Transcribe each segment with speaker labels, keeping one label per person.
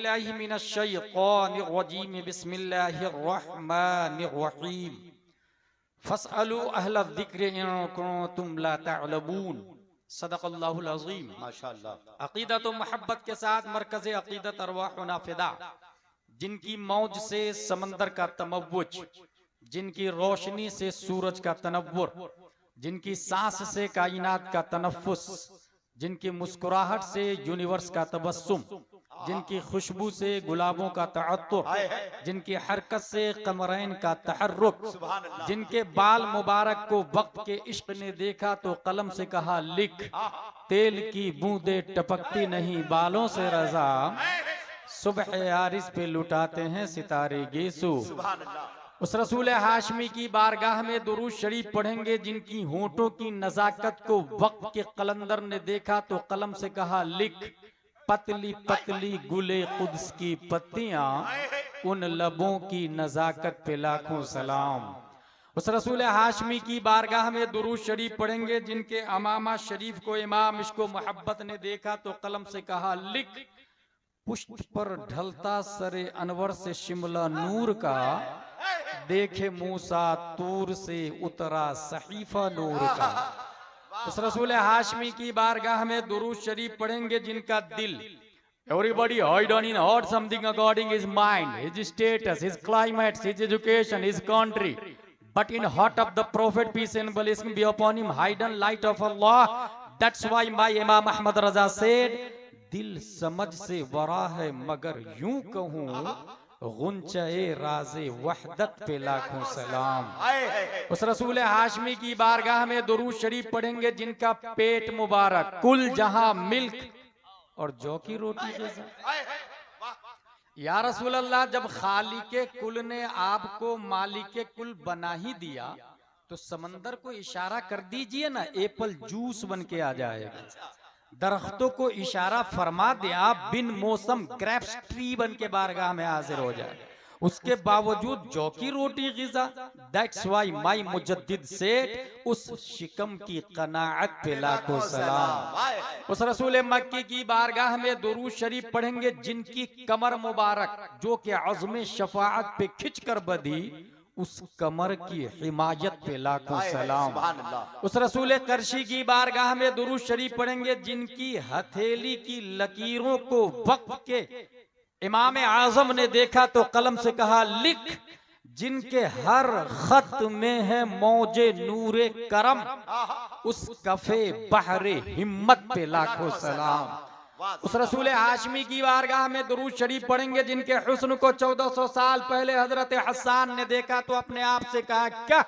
Speaker 1: बिल्लाहि मिनश शैतानिर रजीम बिस्मिल्लाहिर रहमानिर रहीम फस्अलू अहल ज़िक्र इन कुंतुम ला तअलमून। सदक़ल्लाहुल अज़ीम। माशाअल्लाह। अक़ीदत व मोहब्बत के साथ मरकज़ अक़ीदत अरवाहुना फ़िदा, जिनकी मौज से समंदर का तमव्वुज, जिनकी रोशनी से सूरज का तनव्वुर, जिनकी सांस से कायनात का तनफ्फुस, जिनकी मुस्कुराहट से यूनिवर्स का तबस्सुम, जिनकी खुशबू से गुलाबों का तअत्तुर, जिनकी हरकत से कमरैन का तहर्रुक, जिनके बाल मुबारक को वक्त के इश्क ने देखा तो कलम से कहा लिख, तेल की बूंदे टपकती नहीं बालों से रजा, सुबह यारिस पे लुटाते हैं सितारे गेसू। उस रसूल हाशमी की बारगाह में दुरूद शरीफ पढ़ेंगे, जिनकी होंठों की नजाकत को वक्त के कलंदर ने देखा तो कलम से कहा लिख, पतली पतली गुले कुद्स की पत्तियां, उन लबों की नजाकत पे लाखों सलाम। उस रसूल हाशमी की बारगाह में दुरूद शरीफ पढ़ेंगे, जिनके अमामा शरीफ को इमाम इश्को मोहब्बत ने देखा तो कलम से कहा लिख, पुष्ट पर ढलता सरे अनवर से शिमला नूर का, देखे मूसा तूर से उतरा सहीफा नूर का। उस रसूल हाशमी की बारगाह में दुरूद शरीफ पढ़ेंगे, जिनका दिल, everybody hide on in heart something according his mind, his status, his climate, his education, his country, but in heart of the prophet peace and blessing be upon him hidden light of Allah. That's why my Imam Ahmad Raza said, दिल समझ से वरा है मगर यूं कहूं, गुंचे राज़े वहदत पे लाखों सलाम। उस रसूल हाशमी की बारगाह में दुरूद शरीफ पढ़ेंगे, जिनका पेट मुबारक कुल जहां मिल्क और जौ की रोटी जैसा। या रसूल अल्लाह, जब खालिके कुल ने आपको मालिके कुल बना ही दिया तो समंदर को इशारा कर दीजिए ना, एप्पल जूस बन के आ जाएगा। दरख्तों को इशारा फरमा दे, आप बिन मौसम ग्रेप्स ट्री बन के बारगाह में हाजिर हो जाए, उसके बावजूद जौ की रोटी गिज़ा। दैट्स व्हाई माय मुजद्दिद सेड, उस शिकम की कनाअत पे लाखों सलाम। उस रसूल मक्की की बारगाह में दुरूद शरीफ पढ़ेंगे, जिनकी कमर मुबारक जो कि अज़्म शफाअत पे खिंच कर बधी, उस कमर की हिमायत पे लाखों सलाम। उस रसूल करशी की बारगाह में दुरूद शरीफ पढ़ेंगे, जिनकी हथेली की लकीरों को वक्त के इमाम आजम ने देखा तो कलम से कहा लिख, जिनके हर खत में है मौजे नूरे करम, उस कफे बहरे हिम्मत पे लाखों सलाम। उस रसूल हाशमी की बारगाह में दुरूद शरीफ पढ़ेंगे, जिनके हुस्न को 1400 साल पहले हजरत हसन ने देखा तो अपने आप से कहा क्या,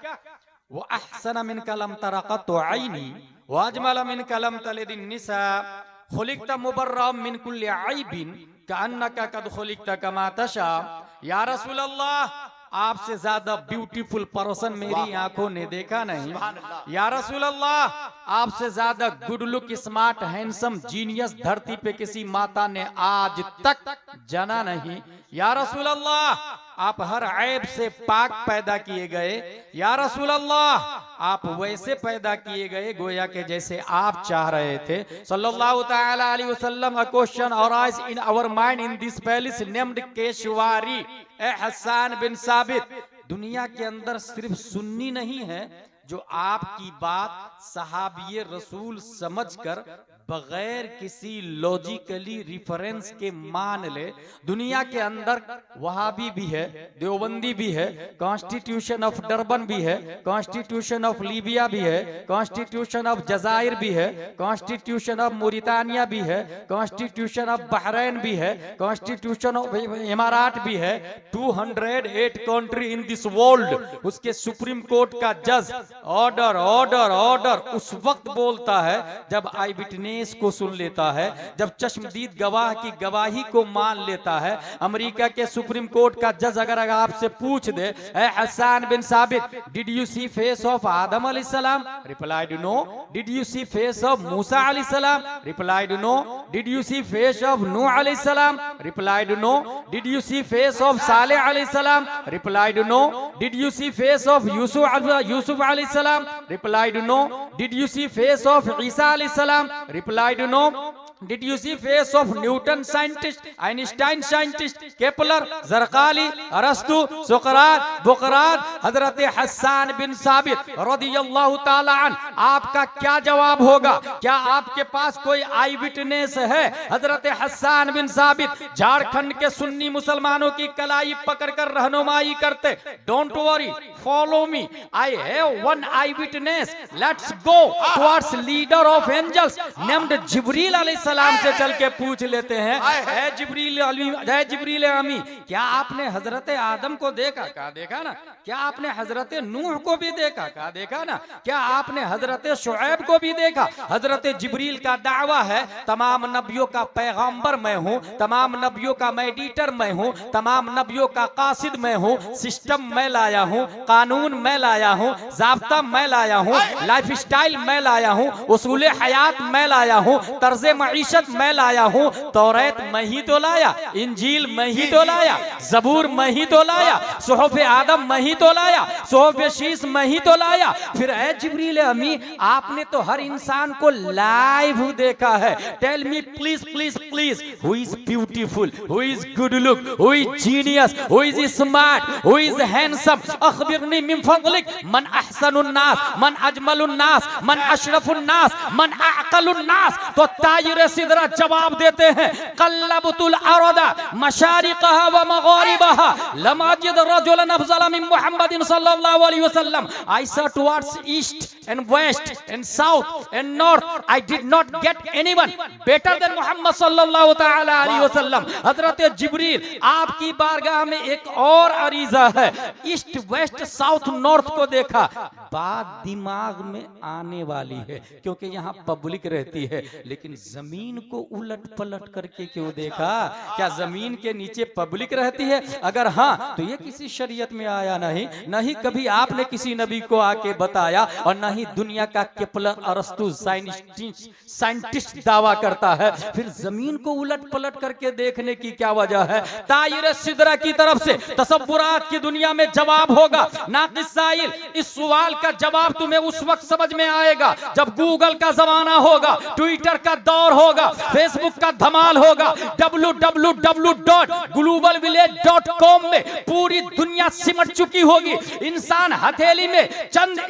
Speaker 1: वो अहसन मिन कलम तरक़त आईनी व अजमल मिन कलम तलिदिन निसा, खुलिक़्ता मुबर्रअम मिन कुल्लि ऐबिन कअन्नका कद खुलिक़्ता कमा तशा। या रसूल अल्लाह, आपसे ज्यादा ब्यूटीफुल पर्सन मेरी आंखों ने देखा नहीं। या रसूल अल्लाह, आपसे ज्यादा good look, smart, handsome, genius धरती पे किसी माता ने आज तक जना नहीं। या रसूल अल्लाह, आप हर ऐब से पाक पैदा किए गए। या रसूल अल्लाह, आप वैसे पैदा किए गए गोया के जैसे आप चाह रहे थे। सल्लल्लाहु तआला अलैहि वसल्लम। A question arise in our mind in this palace named केशवारी। ए हसन बिन साबित, दुनिया के अंदर सिर्फ सुन्नी नहीं है जो आपकी बात सहाबिये रसूल समझकर बगैर किसी लॉजिकली रिफरेंस के मान ले। दुनिया के अंदर वहाबी भी है, देवबंदी भी है, कॉन्स्टिट्यूशन ऑफ डरबन भी है, कॉन्स्टिट्यूशन ऑफ लीबिया भी है, कॉन्स्टिट्यूशन ऑफ जजायर भी है, कॉन्स्टिट्यूशन ऑफ मोरितानिया भी है, कॉन्स्टिट्यूशन ऑफ बहरैन भी है, कॉन्स्टिट्यूशन ऑफ इमारात भी है। 208 कंट्री इन दिस वर्ल्ड। उसके सुप्रीम कोर्ट का जज ऑर्डर ऑर्डर ऑर्डर उस वक्त बोलता है जब आई विटनेस को सुन लेता है, जब चश्मदीद गवाह की गवाही को मान लेता है। अमेरिका के सुप्रीम कोर्ट का जज अगर आपसे पूछ दे, ए Hassan bin Sabit, did you see face of Adam अलैहिस्सलाम? Replied no. Did you see face of Musa अलैहिस्सलाम? Replied no. Did you see face of Nuh अलैहिस्सलाम? Replied no. Did you see face of Saleh अलैहिस्सलाम? Replied no. Did you see face of Yusuf अलैहिस्सलाम? Replied no. Did you see face of Isa अलैहिस्सलाम? Replied no. Did you see face of Newton scientist, Einstein scientist, Kepler, Zarqali, Arastu, Socrates, Buqrat, Hazrat Hasan bin साबित रदियल्लाहु ताला अन, आपका क्या जवाब होगा? क्या आपके पास कोई आई विटनेस है? हजरत हसन बिन साबित झारखंड के सुन्नी मुसलमानों की कलाई पकड़कर रहनुमाई करते। Don't worry, follow me, I have one eye witness, let's go towards leader of angels named Jibreel अलैहिस्सलाम से चल के पूछ लेते हैं, ऐ जिब्रील अमी, क्या आपने हजरत आदम को देखा? कहा देखा ना। क्या आपने हजरत नूह को भी देखा? कहा देखा ना। क्या आपने हजरत शुएब को भी देखा? हजरत जिब्रील का दावा है, तमाम नबियों का पैगंबर मैं हूँ, तमाम नबियों का मेडिएटर मैं हूँ, तमाम नबियों का कासिद मैं हूँ, सिस्टम मैं लाया हूँ, कानून मैं लाया हूँ, ज़ाब्ता मैं लाया हूँ, लाइफ स्टाइल मैं लाया हूँ, उसूल हयात मैं लाया हूँ, तर्ज मईशत मैं लाया हूँ। तौरात मैं ही तो लाया, इंजील मैं ही तो लाया, जबूर मैं ही तो लाया, सुहूफ आदम मैं ही तो लाया, सुहूफ शीस मैं ही तो लाया। फिर ऐ जिब्रील अमी, आपने तो हर इंसान को लाइव देखा है। Tell me please please please, who is beautiful, who is good look, who is genius, who is smart, who is handsome, अखबिरनी मिन फज़लिक, मन अहसनुन नास, मन अजमलुन नास, मन अशरफुन नास, मन अअक़लुन नास। तो तायरे सिदरा जवाब देते हैं, कल्लबतुल अरदा मशारिक़हा व मग़ारिबहा लम अजिद रजुलन अफ़ज़ल मिन मुहम्मदिन सल्लल्लाहु अलैहि वसल्लम। I saw towards east and west and south and north, I did not get anyone better than Muhammad सल्लल्लाहु ताला अलैहि वसल्लम। हजरत जिब्रील, आपकी बारगाह में एक और अरीज़ा है, ईस्ट वेस्ट साउथ नॉर्थ को देखा, बात दिमाग में आने वाली है क्योंकि यहाँ पब्लिक रहती है, लेकिन जमीन को उलट पलट करके क्यों देखा? क्या जमीन के नीचे पब्लिक रहती है? अगर हाँ तो ये किसी शरीयत में आया नहीं, नहीं कभी आपने किसी नबी को आके बताया, और न ही दुनिया का केपलर अरस्तु साइंटिस्ट दावा करता है। फिर जमीन को उलट पलट करके देखने की क्या वजह है? तायरे सिदरा की तरफ से तसव्वुरात की दुनिया में जवाब होगा। नाक़िस साइल, इस सवाल का जवाब तुम्हें उस वक्त समझ में आएगा जब गूगल का जमाना होगा, ट्विटर का दौर होगा, फेसबुक का धमाल होगा, www.globalvillage.com में पूरी दुनिया सिमट चुकी होगी। इंसान हथेली में चंद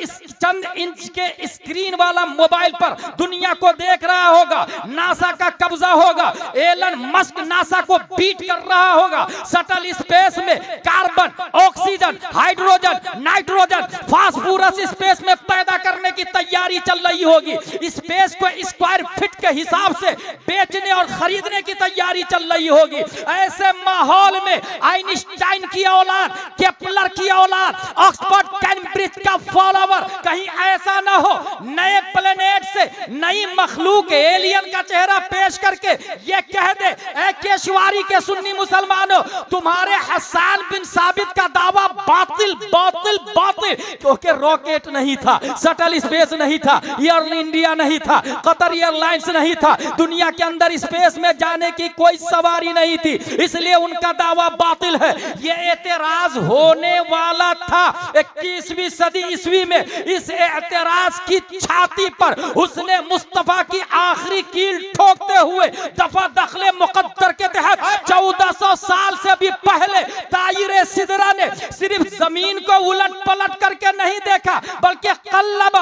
Speaker 1: इंच के स्क्रीन वाला मोबाइल पर दुनिया को देख रहा होगा। नासा का कब्जा होगा, एलन मस्क नासा को बीट कर रहा होगा। शटल स्पेस में carbon, oxygen, hydrogen, nitrogen, phosphorus space में पैदा करने की तैयारी चल रही होगी। स्पेस को स्क्वायर फीट के हिसाब से बेचने और खरीदने की तैयारी चल रही होगी। ऐसे माहौल में आइंस्टाइन की औलाद, केपलर की औलाद, ऑक्सफोर्ड कैम्ब्रिज का फॉलोवर, कहीं ऐसा ना हो नए प्लेनेट से नई मखलूक एलियन का चेहरा पेश करके ये कह दे, ऐ केशवारी के सुन्नी मुसलमानों, तुम्हारे हसन बिन साबित का दावा बातिल बातिल बातिल, क्योंकि रॉकेट नहीं था, शटल स्पेस नहीं था, एयर इंडिया नहीं था, कतर एयरलाइंस नहीं था, दुनिया के अंदर स्पेस में जाने की कोई सवारी नहीं थी, इसलिए उनका दावा बातिल है। ये एतराज होने वाला था 21वीं सदी ईस्वी में। इस एतराज की छाती पर उसने मुस्तफा की आखिरी कील ठोकते हुए दफा दखले मुकद्दर के तहत 1400 साल से भी पहले तायरे सिदरा ने सिर्फ जमीन को उलट पलट करके नहीं देखा, बल्कि कल्लब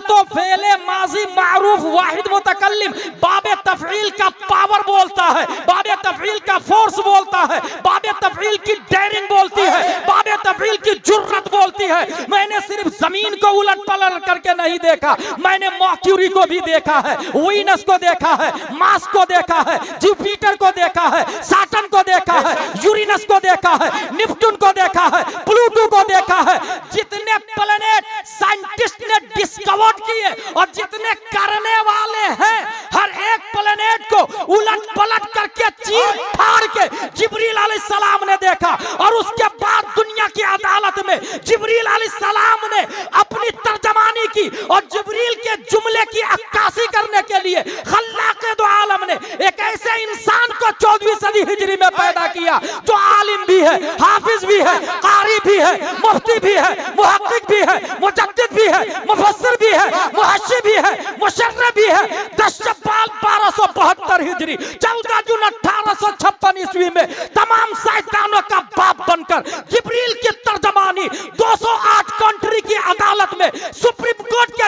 Speaker 1: तो फेले माजी मारूफ वाहिद मुतकल्लिम, बाबे तफईल का पावर बोलता है, बाबे तफईल का फोर्स बोलता है, बाबे तफईल की डेयरिंग बोलती है, बाबे तफईल की जुर्रत बोलती है। मैंने सिर्फ जमीन को उलट पलट करके नहीं देखा, मैंने मर्क्यूरी को भी देखा है, वीनस को देखा है, मार्स को देखा है, जुपिटर को देखा है, सैटर्न को देखा है, यूरेनस को देखा है, नेपच्यून को देखा है, प्लूटो को देखा है। जितने प्लेनेट साइंटिस्ट ने डिस्कवर किए और जितने करने वाले हैं, हर एक प्लेनेट को उलट पलट करके चीर फाड़ के जिब्रील अलैहिस्सलाम ने देखा, और उसके बाद दुनिया की अदालत में जिब्रील अलैहिस्सलाम ने अपनी तर्जमानी की, और जिब्रील के जुमले की अक्कासी करने के लिए खल्लाक़े दो आलम ने एक ऐसे इंसान को 14वीं सदी हिजरी में पैदा किया जो आलिम भी है, हाफिज भी है, कारी भी है, मुफ्ती भी है, मुहक्किक भी है, मुजद्दिद भी है, मुफस्सिर भी है, मुहश्शिर भी है, मुशर्रिह भी है 10 शव्वाल 1272 हिजरी 14 जून 1856 ईस्वी में तमाम शैतानों का बाप बनकर जिब्रील की तर्जमानी 208 कंट्री की अदालत में सुप्रीम कोर्ट के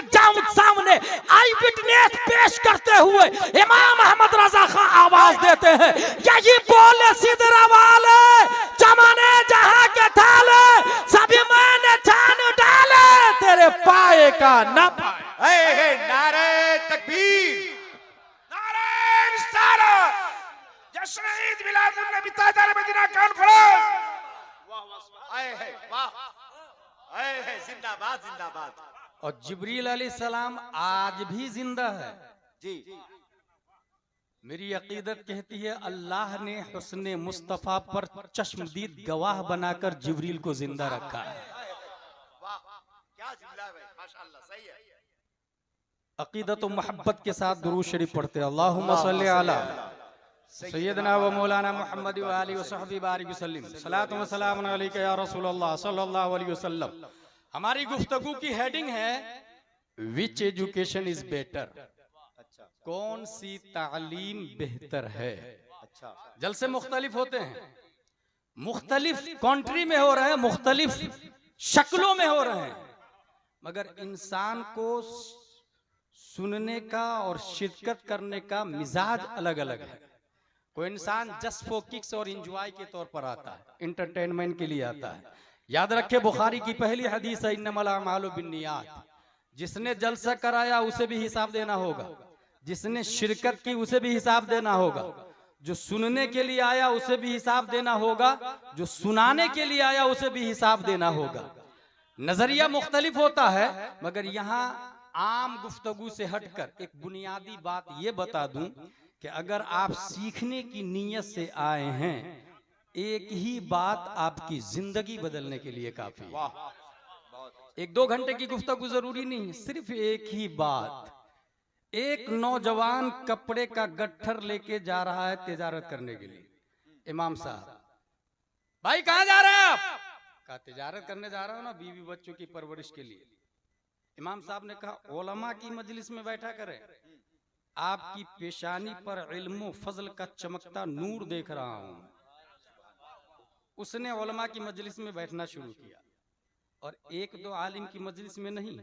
Speaker 1: सामने आई विटनेस पेश करते हुए इमाम अहमद रजा खां आवाज देते हैं, यही बोले सिदरा वाले चमने जहां के थाले सभी मैंने छान डाले तेरे पाए का न पाए।
Speaker 2: नारे तकबीर, नारे रिसालत, जश्न ईद मिलादुन नबी ताजदार मदीना कॉन्फ्रेंस। वाह वाह, जिंदाबाद जिंदाबाद।
Speaker 1: और जिब्रील अलैहिस्सलाम आज भी जिंदा है
Speaker 2: जी।
Speaker 1: मेरी अकीदत कहती है अल्लाह ने हुस्ने मुस्तफा पर चश्मदीद गवाह बनाकर जिब्रील को जिंदा रखा है।
Speaker 2: वाह क्या जुमला है भाई, माशाअल्लाह, सही है।
Speaker 1: अकीदत और मोहब्बत के साथ दुरूद शरीफ पढ़ते अल्लाहुम्मा सल्ली अला सय्यदना व मौलाना मुहम्मद व आलिहि व सहबी बारिक वसल्लम सलातु व सलामुन अलैका या रसूलल्लाह सल्लल्लाहु अलैहि वसल्लम। हमारी गुफ्तगू की हेडिंग है विच एजुकेशन इज बेटर,
Speaker 2: अच्छा
Speaker 1: कौन सी तालीम बेहतर है।
Speaker 2: अच्छा,
Speaker 1: जलसे मुख्तलिफ होते हैं, मुख्तलिफ कंट्री में हो रहे हैं, मुख्तलिफ शक्लों में हो रहे हैं, मगर इंसान को सुनने का और शिरकत करने का मिजाज अलग अलग है। कोई इंसान जस्ट फॉर किक्स और एंजॉय के तौर पर आता है, एंटरटेनमेंट के लिए आता है। याद रखे बुखारी की पहली हदीस है इन्नमल अमालु बिन्नियात, जिसने जलसा कराया उसे भी हिसाब देना होगा, जिसने शिरकत की उसे भी हिसाब देना होगा, जो सुनने के लिए आया उसे भी हिसाब देना होगा, जो सुनाने के लिए आया उसे भी हिसाब देना होगा। नजरिया मुख्तलिफ होता है, मगर यहाँ आम गुफ्तगू से हटकर एक बुनियादी बात ये बता दूं कि अगर आप सीखने की नीयत से आए हैं, एक ही बात आपकी जिंदगी बदलने के लिए काफी है। एक दो घंटे की गुफ्तगू जरूरी नहीं है, सिर्फ एक ही बात। एक नौजवान कपड़े का गट्ठर लेके जा रहा है तिजारत करने के लिए। इमाम साहब, भाई कहाँ जा रहे हैं आप? कहा तिजारत करने जा रहा हूं ना, बीवी बच्चों की परवरिश के लिए। इमाम साहब ने कहा उलमा की मजलिस में बैठा करें, आपकी पेशानी पर इल्म फजल का चमकता नूर देख रहा हूं। उसने उलमा की मजलिस में बैठना शुरू किया, और एक दो आलिम की मजलिस में नहीं,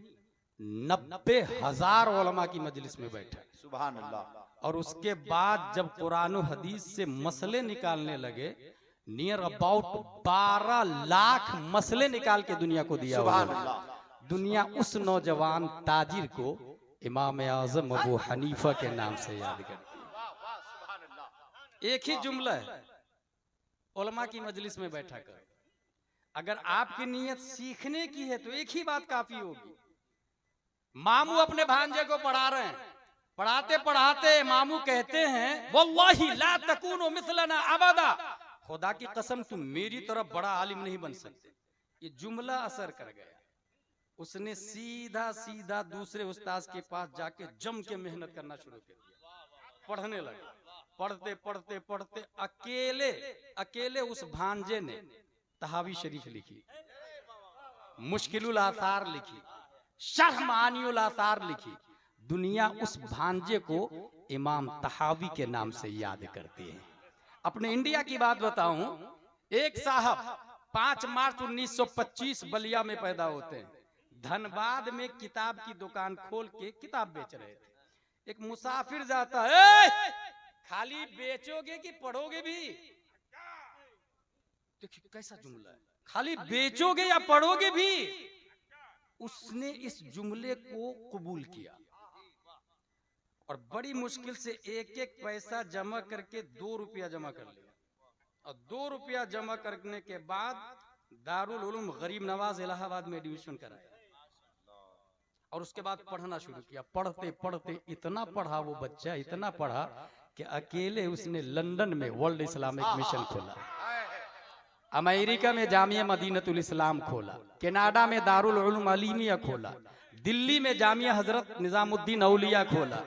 Speaker 1: 90,000 उलमा की मजलिस में बैठा।
Speaker 2: सुभान अल्लाह।
Speaker 1: और उसके बाद जब कुरान और हदीस से मसले निकालने लगे, नियर अबाउट 12 लाख मसले निकाल के दुनिया को दिया।
Speaker 2: सुभान अल्लाह।
Speaker 1: दुनिया उस नौजवान ताजिर को इमाम आजम अबू हनीफा के नाम से याद करती है। एक ही जुमला है, उलमा की मजलिस में बैठा कर। अगर आपकी नीयत सीखने की है तो एक ही बात काफी होगी। मामू अपने भांजे को पढ़ा रहे हैं, पढ़ाते पढ़ाते मामू कहते हैं वल्लाही ला तकूनु मिसलना अबदा, खुदा की कसम तुम मेरी तरह बड़ा आलिम नहीं बन सकते। ये जुमला असर कर गया। उसने सीधा सीधा दूसरे उस्ताद के पास जाके जम के मेहनत करना शुरू कर दिया, पढ़ने लगा। पढ़ते पढ़ते पढ़ते अकेले उस भांजे ने तहावी शरीफ लिखी, मुश्किलुल आसार लिखी, शरह मानियुल आसार लिखी। दुनिया उस भांजे को इमाम तहावी के नाम से याद करती है। अपने इंडिया की बात बताऊं, एक साहब 5 मार्च 1925 बलिया में पैदा होते हैं। धनबाद में किताब की दुकान खोल के किताब बेच रहे थे। एक मुसाफिर जाता है, खाली बेचोगे कि पढ़ोगे भी? देखिए कैसा जुमला है, खाली बेचोगे या पढ़ोगे भी? उसने इस जुमले को कबूल किया और बड़ी मुश्किल से एक एक पैसा जमा करके 2 रुपया जमा कर लिया। और 2 रुपया जमा करने के बाद दारुल उलूम गरीब नवाज इलाहाबाद में एडमिशन कराया और उसके बाद पढ़ना शुरू किया। पढ़ते पढ़ते इतना पढ़ा वो बच्चा, इतना पढ़ा कि अकेले उसने लंदन में वर्ल्ड इस्लामिक मिशन खोला, अमेरिका में जामिया मदीनतुल इस्लाम खोला, कनाडा में दारुल उलूम अलीमिया खोला, दिल्ली में जामिया हजरत निजामुद्दीन औलिया खोला,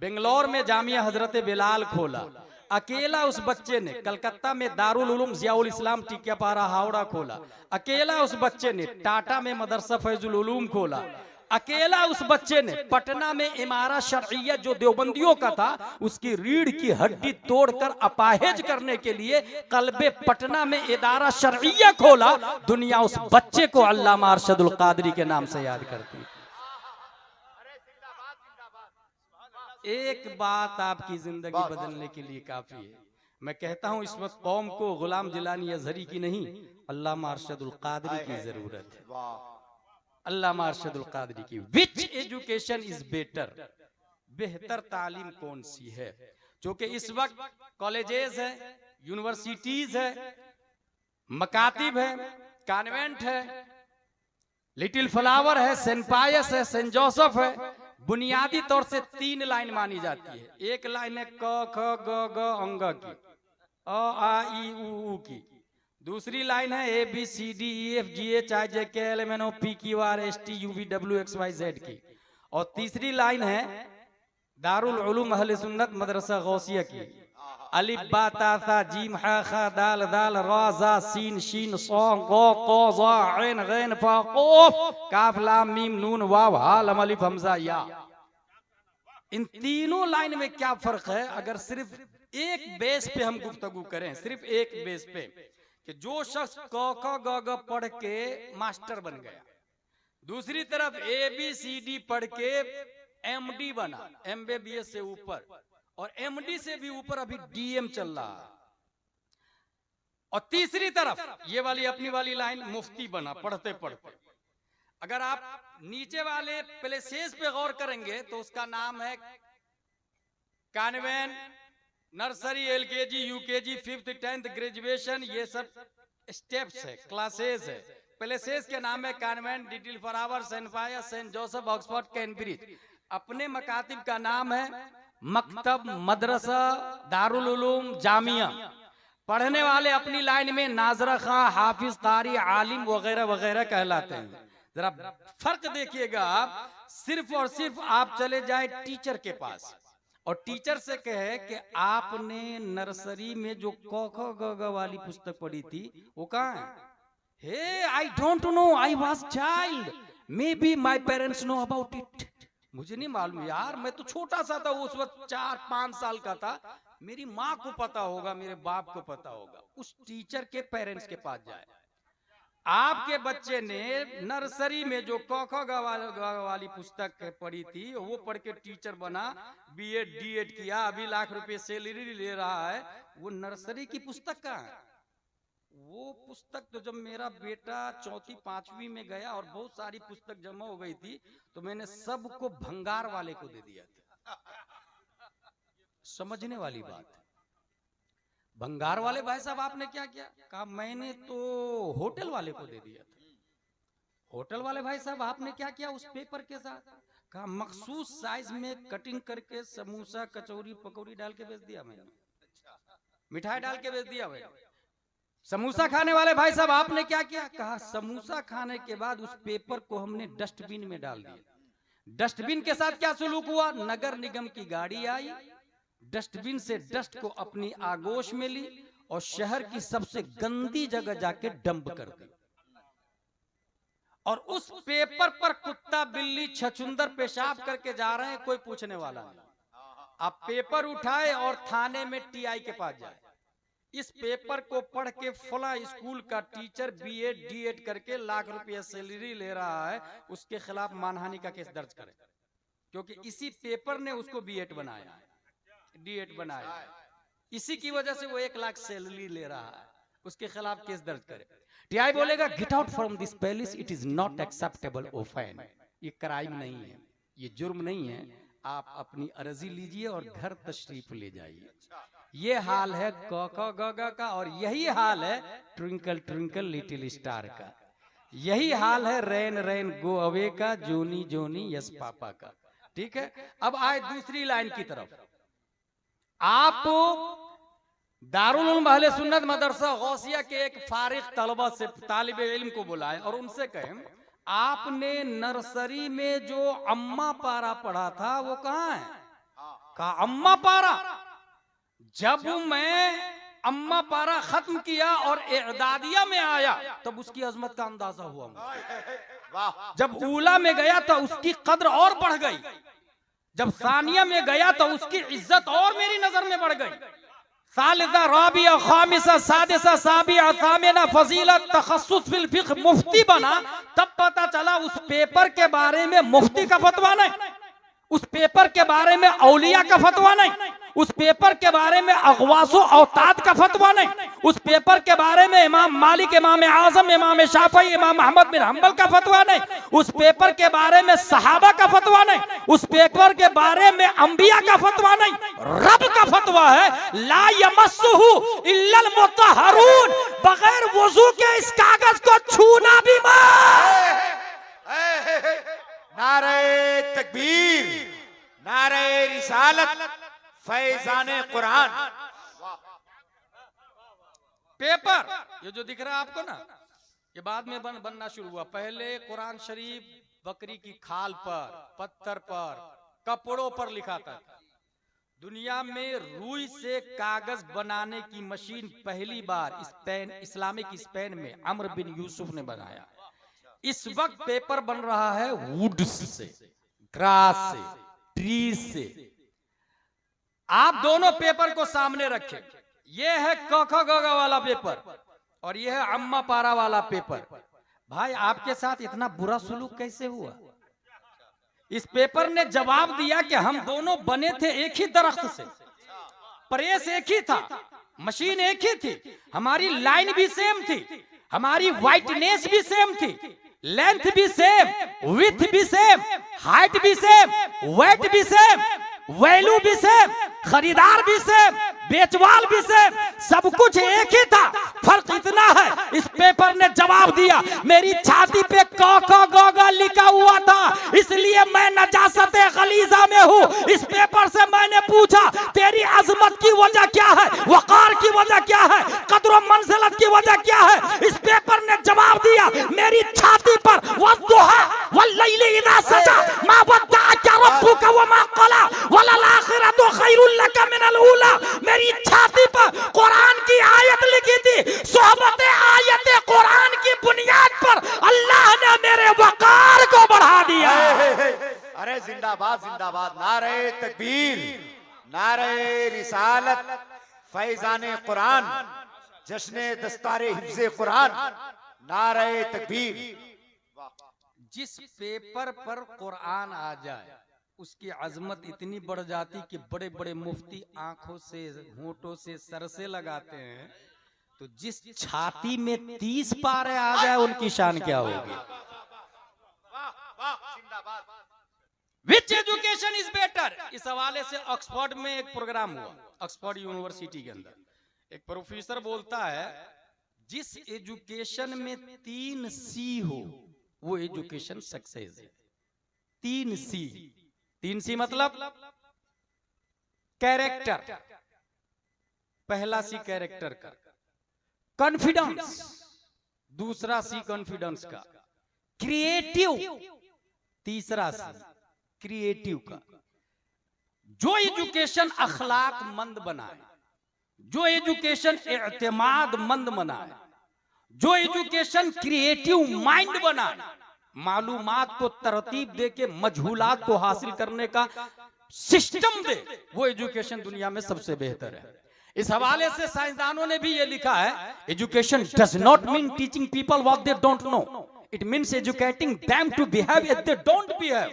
Speaker 1: बेंगलोर में जामिया हजरत बिलाल खोला। अकेला उस बच्चे ने कलकत्ता में दारुल उलूम जियाउल इस्लाम टिकियापारा हावड़ा खोला। अकेला उस बच्चे ने टाटा में मदरसा फैजुल उलूम खोला। अकेला उस बच्चे ने पटना में इमारत शरइया जो देवबंदियों का था उसकी रीढ़ की हड्डी तोड़कर अपाहिज करने के लिए कल्बे पटना में इदारा शरइया खोला। दुनिया उस बच्चे को अल्लामा अरशदुल कादरी के नाम से याद करती है। एक बात आपकी जिंदगी बदलने के लिए काफी है। मैं कहता हूं इस वक्त कौम को गुलाम जिलानी अजहरी की नहीं, अल्लामा अरशदुल कादरी की जरूरत है। अल्लामा अरशदुल कादरी की। विच एजुकेशन इज बेटर, बेहतर तालीम कौन सी है? क्योंकि इस वक्त कॉलेजेस है, यूनिवर्सिटीज है, मकातिब है, कॉन्वेंट है, लिटिल फ्लावर है, सेंट पायस है, सेंट जोसेफ है। बुनियादी तौर से 3 लाइन मानी जाती है। एक लाइन है क ख ग ग अंग की, अ आ ई उ की। दूसरी लाइन है A B C D E F G H I J K L M N O P Q R S T U V W X Y Z की। और तीसरी लाइन है दारुल उलूम अहले सुन्नत मदरसा गौसिया की। अलिफ बा ता सा जीम हा खा दाल दाल रा जा सीन शीन सौ गो को जा ऐन गैन फा क़ाफ काफ लाम मीम नून वाव हा लम अलिफ हमजा या। इन तीनों लाइन में क्या फर्क है? अगर सिर्फ एक बेस पे हम गुफ्तगू करें, सिर्फ एक बेस पे, कि जो शख्स क ख ग ग पढ़ के मास्टर बन गया, दूसरी तरफ ए बी सी डी पढ़ के एमडी बना, एमबीबीएस से ऊपर, और एमडी से भी ऊपर अभी डीएम चल रहा, और तीसरी तरफ ये वाली अपनी वाली लाइन मुफ्ती बना पढ़ते पढ़ते। अगर आप नीचे वाले प्लेसेस पे गौर करेंगे तो उसका नाम है convent, nursery, LKG, UKG, 5th 10th graduation. ये सब स्टेप्स है, क्लासेस है। प्लेसेस के नाम है कॉन्वेंट, लिटिल फ्लावर, सेंट पायस, सेंट जोसेफ, ऑक्सफोर्ड, कैम्ब्रिज। अपने मकातिब का नाम है मकतब, मदरसा, दारुल उलूम, जामिया। पढ़ने वाले अपनी लाइन में नाजरा खां, हाफिज, कारी, आलिम वगैरह वगैरह कहलाते हैं। जरा फर्क देखिएगा आप, सिर्फ और सिर्फ आप चले जाए टीचर के पास और टीचर से कहे कि आपने नर्सरी में जो क ख ग ग वाली पुस्तक पढ़ी थी वो कहाँ है? Hey I don't know, I was child, maybe my parents know about it. मुझे नहीं मालूम यार, मैं तो छोटा सा था उस वक्त, 4-5 साल का था। मेरी माँ को पता होगा, मेरे बाप को पता होगा। उस टीचर के पेरेंट्स के पास जाए। आपके बच्चे ने नर्सरी में जो क ख ग वाली पुस्तक पढ़ी थी वो पढ़ के टीचर बना, बीएड डीएड किया, अभी लाख रुपए सैलरी ले रहा है। वो नर्सरी की पुस्तक कहाँ है? वो पुस्तक तो जब मेरा बेटा 4th-5वीं में गया और बहुत सारी पुस्तक जमा हो गई थी तो मैंने सबको भंगार वाले को दे दिया था। समझने वाली बात। भंगार वाले भाई साहब आपने क्या किया? कहा मैंने तो होटल वाले को दे दिया था। होटल वाले भाई साहब आपने क्या किया उस पेपर के साथ? कहा मखसूस साइज में कटिंग करके समोसा, कचौरी, पकौड़ी डाल के बेच दिया मैंने, मिठाई डाल के बेच दिया मैंने। समोसा खाने वाले भाई साहब आपने क्या किया? कहा समोसा खाने के बाद उस पेपर को हमने डस्टबिन में डाल दिया। डस्टबिन के साथ क्या सुलूक हुआ? नगर निगम की गाड़ी आई, डस्टबिन से डस्ट को अपनी आगोश में ली और शहर की सबसे गंदी जगह जाके डंप कर दी। और उस पेपर पर कुत्ता, बिल्ली, छछुंदर पेशाब करके जा रहे हैं, कोई पूछने वाला नहीं। आप पेपर उठाए और थाने में टीआई के पास जाए, इस पेपर को पढ़ के फला स्कूल का टीचर बीएड डीएड करके लाख रुपया सैलरी ले रहा है, उसके खिलाफ मानहानि का केस दर्ज करें, क्योंकि इसी पेपर ने उसको बीएड बनाया, डीएड बनाया, इसी की वजह से वो 1 लाख सैलरी ले रहा है, उसके खिलाफ केस दर्ज करे। टीआई बोलेगा get out from this palace, it is not acceptable offence. ये क्राइम नहीं है, ये जुर्म नहीं है, आप अपनी अर्जी लीजिए और घर तशरीफ ले जाइए। ये हाल है क ख ग ग का, और यही हाल है ट्विंकल ट्विंकल लिटिल स्टार का, यही हाल है रैन रैन गो अवे का, जोनी जोनी यस पापा का। ठीक है, अब आए दूसरी लाइन की तरफ। आप दारुल उलूम अहले सुन्नत मदरसा गौसिया के एक फारिग तलबा से, तालिब इल्म को बुलाए और उनसे कहें आपने नर्सरी में जो अम्मा पारा पढ़ा था वो कहाँ है? कहा अम्मा पारा, जब मैं अम्मा पारा खत्म किया और एदादिया में आया तब उसकी अजमत का अंदाजा हुआ।
Speaker 2: वाह
Speaker 1: जब ऊला में गया तो उसकी कद्र और बढ़ गई, जब सानिया में गया तो उसकी इज्जत और मेरी नजर में बढ़ गई। सालिसा राबिया खामिसा सादिसा साबिया सामिना फजीलत तखस्सुस फिल फिक्ह मुफ्ती बना। तब पता चला उस पेपर के बारे में मुफ्ती का फतवा नहीं, उस पेपर के बारे में औलिया का फतवा नहीं, उस पेपर के बारे में अगवासो औताद का फतवा नहीं, उस पेपर के बारे में इमाम मालिक, इमाम आजम, इमाम शाफई, इमाम अहमद बिन हंबल का फतवा नहीं, उस पेपर के बारे में सहाबा का फतवा नहीं, उस पेपर के बारे में अंबिया का फतवा नहीं, रब का फतवा है ला यमस्सुहु इल्लल मुतहहरून। बगैर वजू के इस कागज को छूना भी मत।
Speaker 2: नारे तकबीर, नारे रिसालत, फैजाने कुरान।
Speaker 1: पेपर ये जो दिख रहा है आपको ना, ये बाद में बनना शुरू हुआ। पहले कुरान शरीफ बकरी की खाल पर, पत्थर पर, कपड़ों पर लिखा था। दुनिया में रुई से कागज बनाने की मशीन पहली बार स्पेन, इस्लामिक स्पेन में अम्र बिन यूसुफ ने बनाया। इस वक्त पेपर बन रहा है वुड से, ग्रास से, ट्री से। आप दोनों पेपर को सामने रखें, यह है क ख ग घ वाला पेपर और यह है अम्मा पारा वाला पेपर। भाई आपके साथ इतना बुरा सुलूक कैसे हुआ? इस पेपर ने जवाब दिया कि हम दोनों बने थे एक ही दरख्त से, प्रेस एक ही था, मशीन एक ही थी, हमारी लाइन भी सेम थी, हमारी वाइटनेस भी सेम थी, लेंथ भी सेम, विड्थ भी सेम, हाइट भी सेम, वेट भी सेम, वैल्यू भी सेम, खरीदार भी सेम, बेचवाल भी सेम, सब कुछ एक ही था। फर्क इतना है, इस पेपर ने जवाब दिया। मेरी छाती पे क ख ग घ लिखा हुआ था, इसलिए मैं नजासत गलीजा में हूँ। इस पेपर से मैंने पूछा तेरी अजमत की वजह क्या है, वकार की वजह क्या है, कद्र मंजिलत की वजह क्या है? इस पेपर ने जवाब दिया मेरी छाती पर वद्दुहा वल्लैलि इज़ा सजा मा वद्दअका रब्बुका वमा क़ला वलल आखिरतु खैरुल लका मिनल ऊला। मेरी छाती पर कुरान की आयत लिखी थी। सोहबत आयत कुरान की बुनियाद पर अल्लाह ने मेरे वकार को बढ़ा दिया।
Speaker 2: अरे जिंदाबाद जिंदाबाद, नारे तकबीर, नारे रिसालत, फैजाने कुरान, जश्ने दस्तारे हिफ्ज़े कुरान, नारे तकबीर।
Speaker 1: जिस पेपर पर कुरान आ जाए उसकी अजमत इतनी बढ़ जाती कि बड़े बड़े मुफ्ती आंखों से, होठों से, सर से लगाते हैं। तो जिस छाती में 30 पारे आ जाए उनकी शान क्या होगी? विच एजुकेशन इज बेटर? इस हवाले से ऑक्सफोर्ड में एक प्रोग्राम हुआ, ऑक्सफोर्ड यूनिवर्सिटी के अंदर। एक प्रोफेसर बोलता है जिस एजुकेशन में 3 सी हो वो एजुकेशन सक्सेस है। 3 सी, 3 सी मतलब कैरेक्टर, पहला सी कैरेक्टर का, कॉन्फिडेंस, दूसरा सी कॉन्फिडेंस का, क्रिएटिव, तीसरा सी क्रिएटिव का। जो एजुकेशन अखलाक मंद बनाए, जो एजुकेशन एतमाद मंद बनाए, जो एजुकेशन क्रिएटिव माइंड बनाए, मालूमात को तरतीब दे के मजहूलात को हासिल करने का सिस्टम दे, वो एजुकेशन दुनिया में सबसे बेहतर है। इस हवाले से साइंसदानों ने भी ये लिखा है, education does not mean teaching people what they don't know, it means educating them to behave as they don't behave.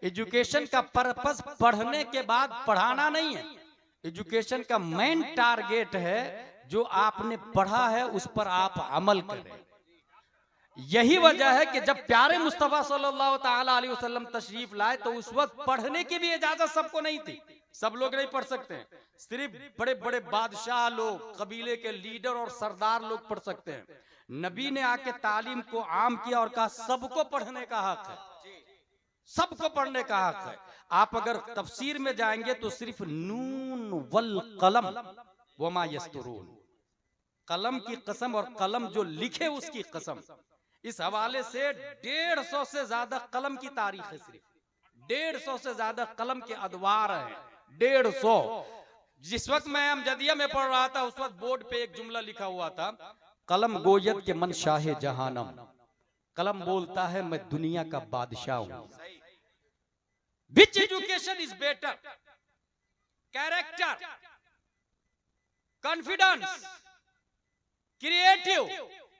Speaker 1: Education का पर्पस पढ़ने के बाद पढ़ाना नहीं है, एजुकेशन का मेन टारगेट है जो आपने पढ़ा है उस पर आप अमल करें। यही वजह है कि जब प्यारे मुस्तफा सल्लल्लाहु ताला अलैहि वसल्लम तशरीफ लाए तो उस वक्त पढ़ने की भी इजाजत सबको नहीं थी, सब लोग नहीं पढ़ सकते हैं, सिर्फ बड़े बड़े बादशाह लोग, कबीले के लीडर और सरदार लोग पढ़ सकते हैं। नबी ने आके तालीम को आम किया और कहा सबको पढ़ने का हक है, सबको पढ़ने का हक है। आप अगर तफसीर में जाएंगे तो सिर्फ नून वल कलम वमा यस्तुरून, कलम की कसम और कलम जो लिखे उसकी कसम। इस हवाले से 150 से ज्यादा कलम की तारीख है, सिर्फ 150 से ज्यादा कलम के अदवार हैं, 150। जिस वक्त मैं अमजदिया में पढ़ रहा था उस वक्त बोर्ड पे एक जुमला लिखा हुआ था, कलम गोयत के मन शाहे जहानम, कलम बोलता है मैं दुनिया का बादशाह हूं। Which education is better, character, confidence, creative.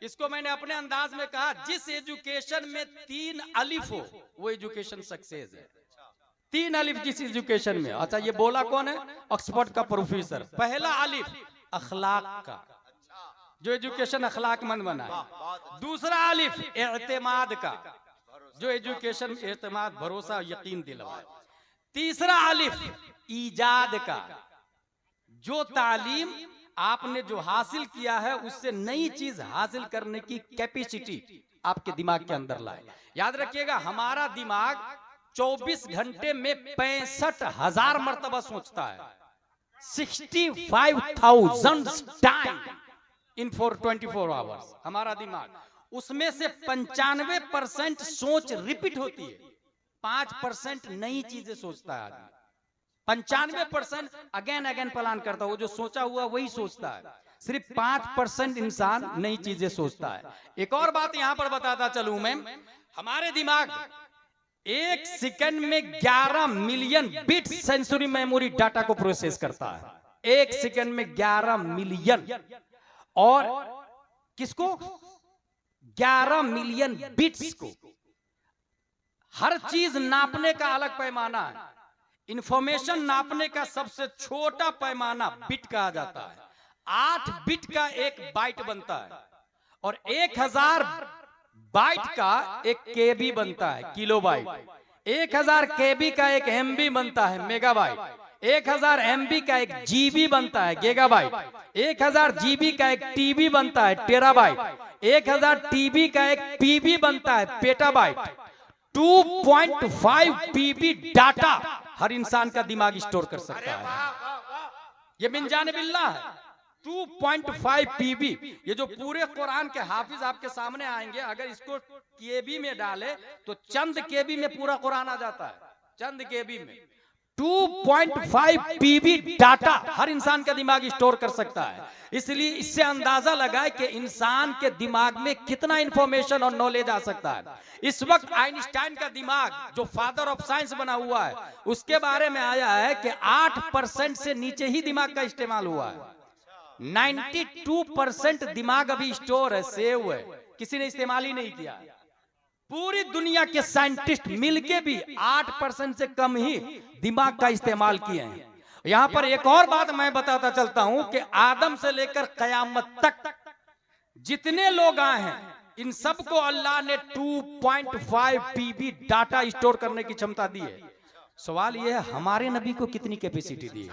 Speaker 1: इसको मैंने अपने अंदाज में कहा, जिस एजुकेशन में 3 अलिफ हो वो एजुकेशन सक्सेस है। 3 अलिफ जिस एजुकेशन में। अच्छा, ये बोला कौन है? ऑक्सफोर्ड का प्रोफेसर। पहला अलिफ अखलाक का, जो एजुकेशन अखलाकमंद बना है। दूसरा अलिफ एतमाद का, जो एजुकेशन एतमाद, भरोसा, यकीन दिलवाए। तीसरा अलिफ ईजाद का, जो तालीम आपने जो हासिल किया है उससे नई चीज हासिल करने की कैपेसिटी आपके दिमाग के अंदर लाए। याद रखिएगा, हमारा दिमाग 24 घंटे में 65,000 मर्तबा सोचता है। 65,000 टाइम इन 24 आवर्स हमारा दिमाग। उसमें से 95% सोच रिपीट होती है, 5% नई चीजें सोचता है आदमी। 95% अगेन प्लान करता है, वो जो सोचा हुआ वही सोचता है। सिर्फ 5% इंसान नई चीजें सोचता है। एक और बात यहां पर बताता चलूं मैं, हमारे दिमाग 1 सेकंड में 11 million bit sensory memory data को प्रोसेस करता है। 1 सेकंड में 11 मिलियन। और किसको? 11 मिलियन बिट्स को। हर चीज नापने का अलग पैमाना है। इंफॉर्मेशन नापने का सबसे छोटा पैमाना बिट कहा जाता है। 8 बिट का एक बाइट बनता है और 1000 बाइट का एक केबी बनता है, किलोबाइट। 1000 केबी का एक एमबी बनता है, मेगाबाइट। 1000 एमबी का एक जीबी बनता है, गीगाबाइट। 1000 जीबी का एक टीबी बनता है, टेराबाइट। 1000 टीबी का एक पीबी बनता है, पेटाबाइट। 2.5 पीबी डाटा हर इंसान का दिमाग स्टोर कर सकता है। ये मिन जानिबिल्लाह है। 2.5 पीबी। ये जो पूरे कुरान के हाफिज आपके सामने आएंगे, अगर इसको केबी में डाले तो चंद केबी में पूरा कुरान आ जाता है। चंद केबी में 2.5 पीबी डाटा हर इंसान का दिमाग स्टोर कर सकता है। इसलिए इससे अंदाजा लगाए कि इंसान के दिमाग में कितना इंफॉर्मेशन और नॉलेज आ सकता है। इस वक्त आइंस्टाइन का दिमाग, जो फादर ऑफ साइंस बना हुआ है, उसके बारे में आया है कि 8% से नीचे ही दिमाग का इस्तेमाल हुआ है। 92% दिमाग अभी स्टोर है, सेव है, किसी ने इस्तेमाल ही नहीं किया। पूरी दुनिया के साइंटिस्ट मिलके भी 8% से कम ही दिमाग का इस्तेमाल किए हैं। यहां पर एक और बात मैं बताता चलता हूं कि आदम से लेकर कयामत तक जितने लोग आए हैं, इन सबको अल्लाह ने 2.5 पीबी डाटा स्टोर करने की क्षमता दी है। सवाल यह है, हमारे नबी को कितनी कैपेसिटी दी है?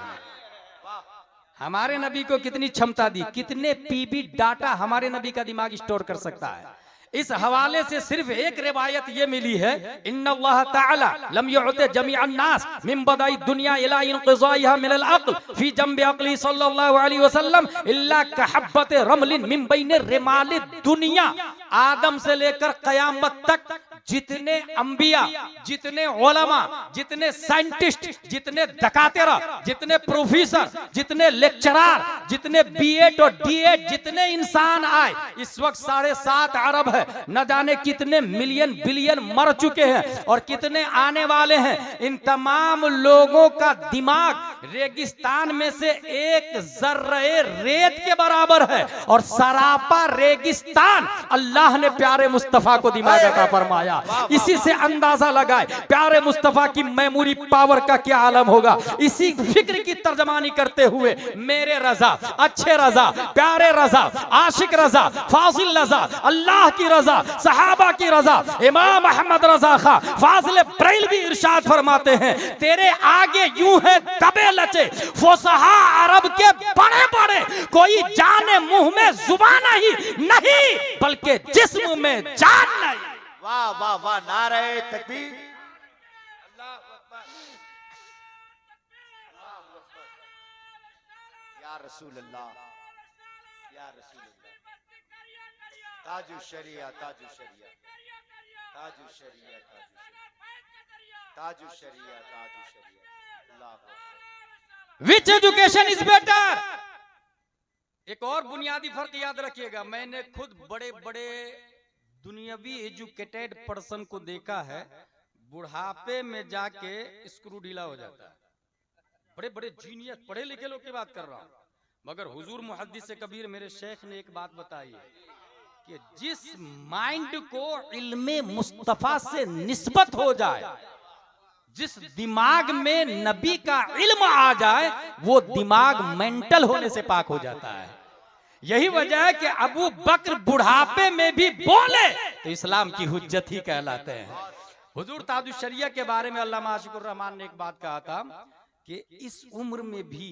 Speaker 1: हमारे नबी को कितनी क्षमता दी? कितने पीबी डाटा हमारे नबी का दिमाग स्टोर कर सकता है? इस हवाले से सिर्फ एक रिवायत ये मिली है, इन्नल्लाह ताला लम युअति जमीअन नास मिन बदाई दुनिया इला इनक़िज़ाइहा मिनल अक़ल फी जंबि अक़ली सल्लल्लाहु अलैहि वसल्लम इल्ला कहब्बत रमलिन मिन बैन रिमालिद दुनिया। आदम से लेकर कयामत तक जितने अंबिया, जितने उलमा, जितने साइंटिस्ट, जितने दकातिरा, जितने प्रोफेसर, जितने लेक्चरर, जितने बीएड और डीएड, जितने इंसान आए, इस वक्त 7.5 अरब है। न जाने कितने मिलियन बिलियन मर चुके हैं और कितने आने वाले हैं। इन तमाम लोगों का दिमाग रेगिस्तान में से एक जर्रे रेत के बराबर है और सरापा रेगिस्तान अल्लाह ने प्यारे मुस्तफा को दिमाग अता फरमाया। इसी से अंदाजा लगाए प्यारे मुस्तफा की मेमोरी पावर का क्या आलम होगा। इसी फिक्र की तर्जमानी करते हुए मेरे रजा, अच्छे रजा, प्यारे रजा, आशिक रजा, फाजिल रजा, अल्लाह की रजा, सहाबा की रजा, इमाम अहमद रजा खां फाजिल बरेलवी इरशाद फरमाते हैं, तेरे आगे यूं है तबे लचे फुसहा अरब के बड़े बड़े, कोई जाने मुंह में जुबान नहीं बल्कि जिस्म में जान नहीं।
Speaker 2: वाह वाह वाह, नारे तकबीर, अल्लाह अकबर, या रसूल अल्लाह, या रसूल अल्लाह। ताजु शरिया, ताजु शरिया, ताजु शरिया, ताजु शरिया, ताजु शरिया, ताजु शरिया, अल्लाह अकबर।
Speaker 1: विच एजुकेशन इज बेटर। एक और बुनियादी फर्क याद रखिएगा, मैंने खुद बड़े बड़े दुनियावी एजुकेटेड पर्सन को देखा है, बुढ़ापे में जाके स्क्रू ढीला हो जाता है। बड़े बड़े जीनियस पढ़े लिखे लोग की बात कर रहा हूं, मगर हुजूर मुहद्दिस कबीर मेरे शेख ने एक बात बताई है कि जिस माइंड को इल्मे मुस्तफा से निस्बत हो जाए, जिस दिमाग में नबी का इल्म आ जाए, वो दिमाग मेंटल होने से पाक हो जाता है। यही वजह है कि अबू बकर बुढ़ापे में भी बोले तो इस्लाम की हुज्जत ही कहलाते हैं। हुजूर ताजुश शरिया के बारे में अल्लामा आशिकुर रहमान ने एक बात कहा था कि इस उम्र में भी,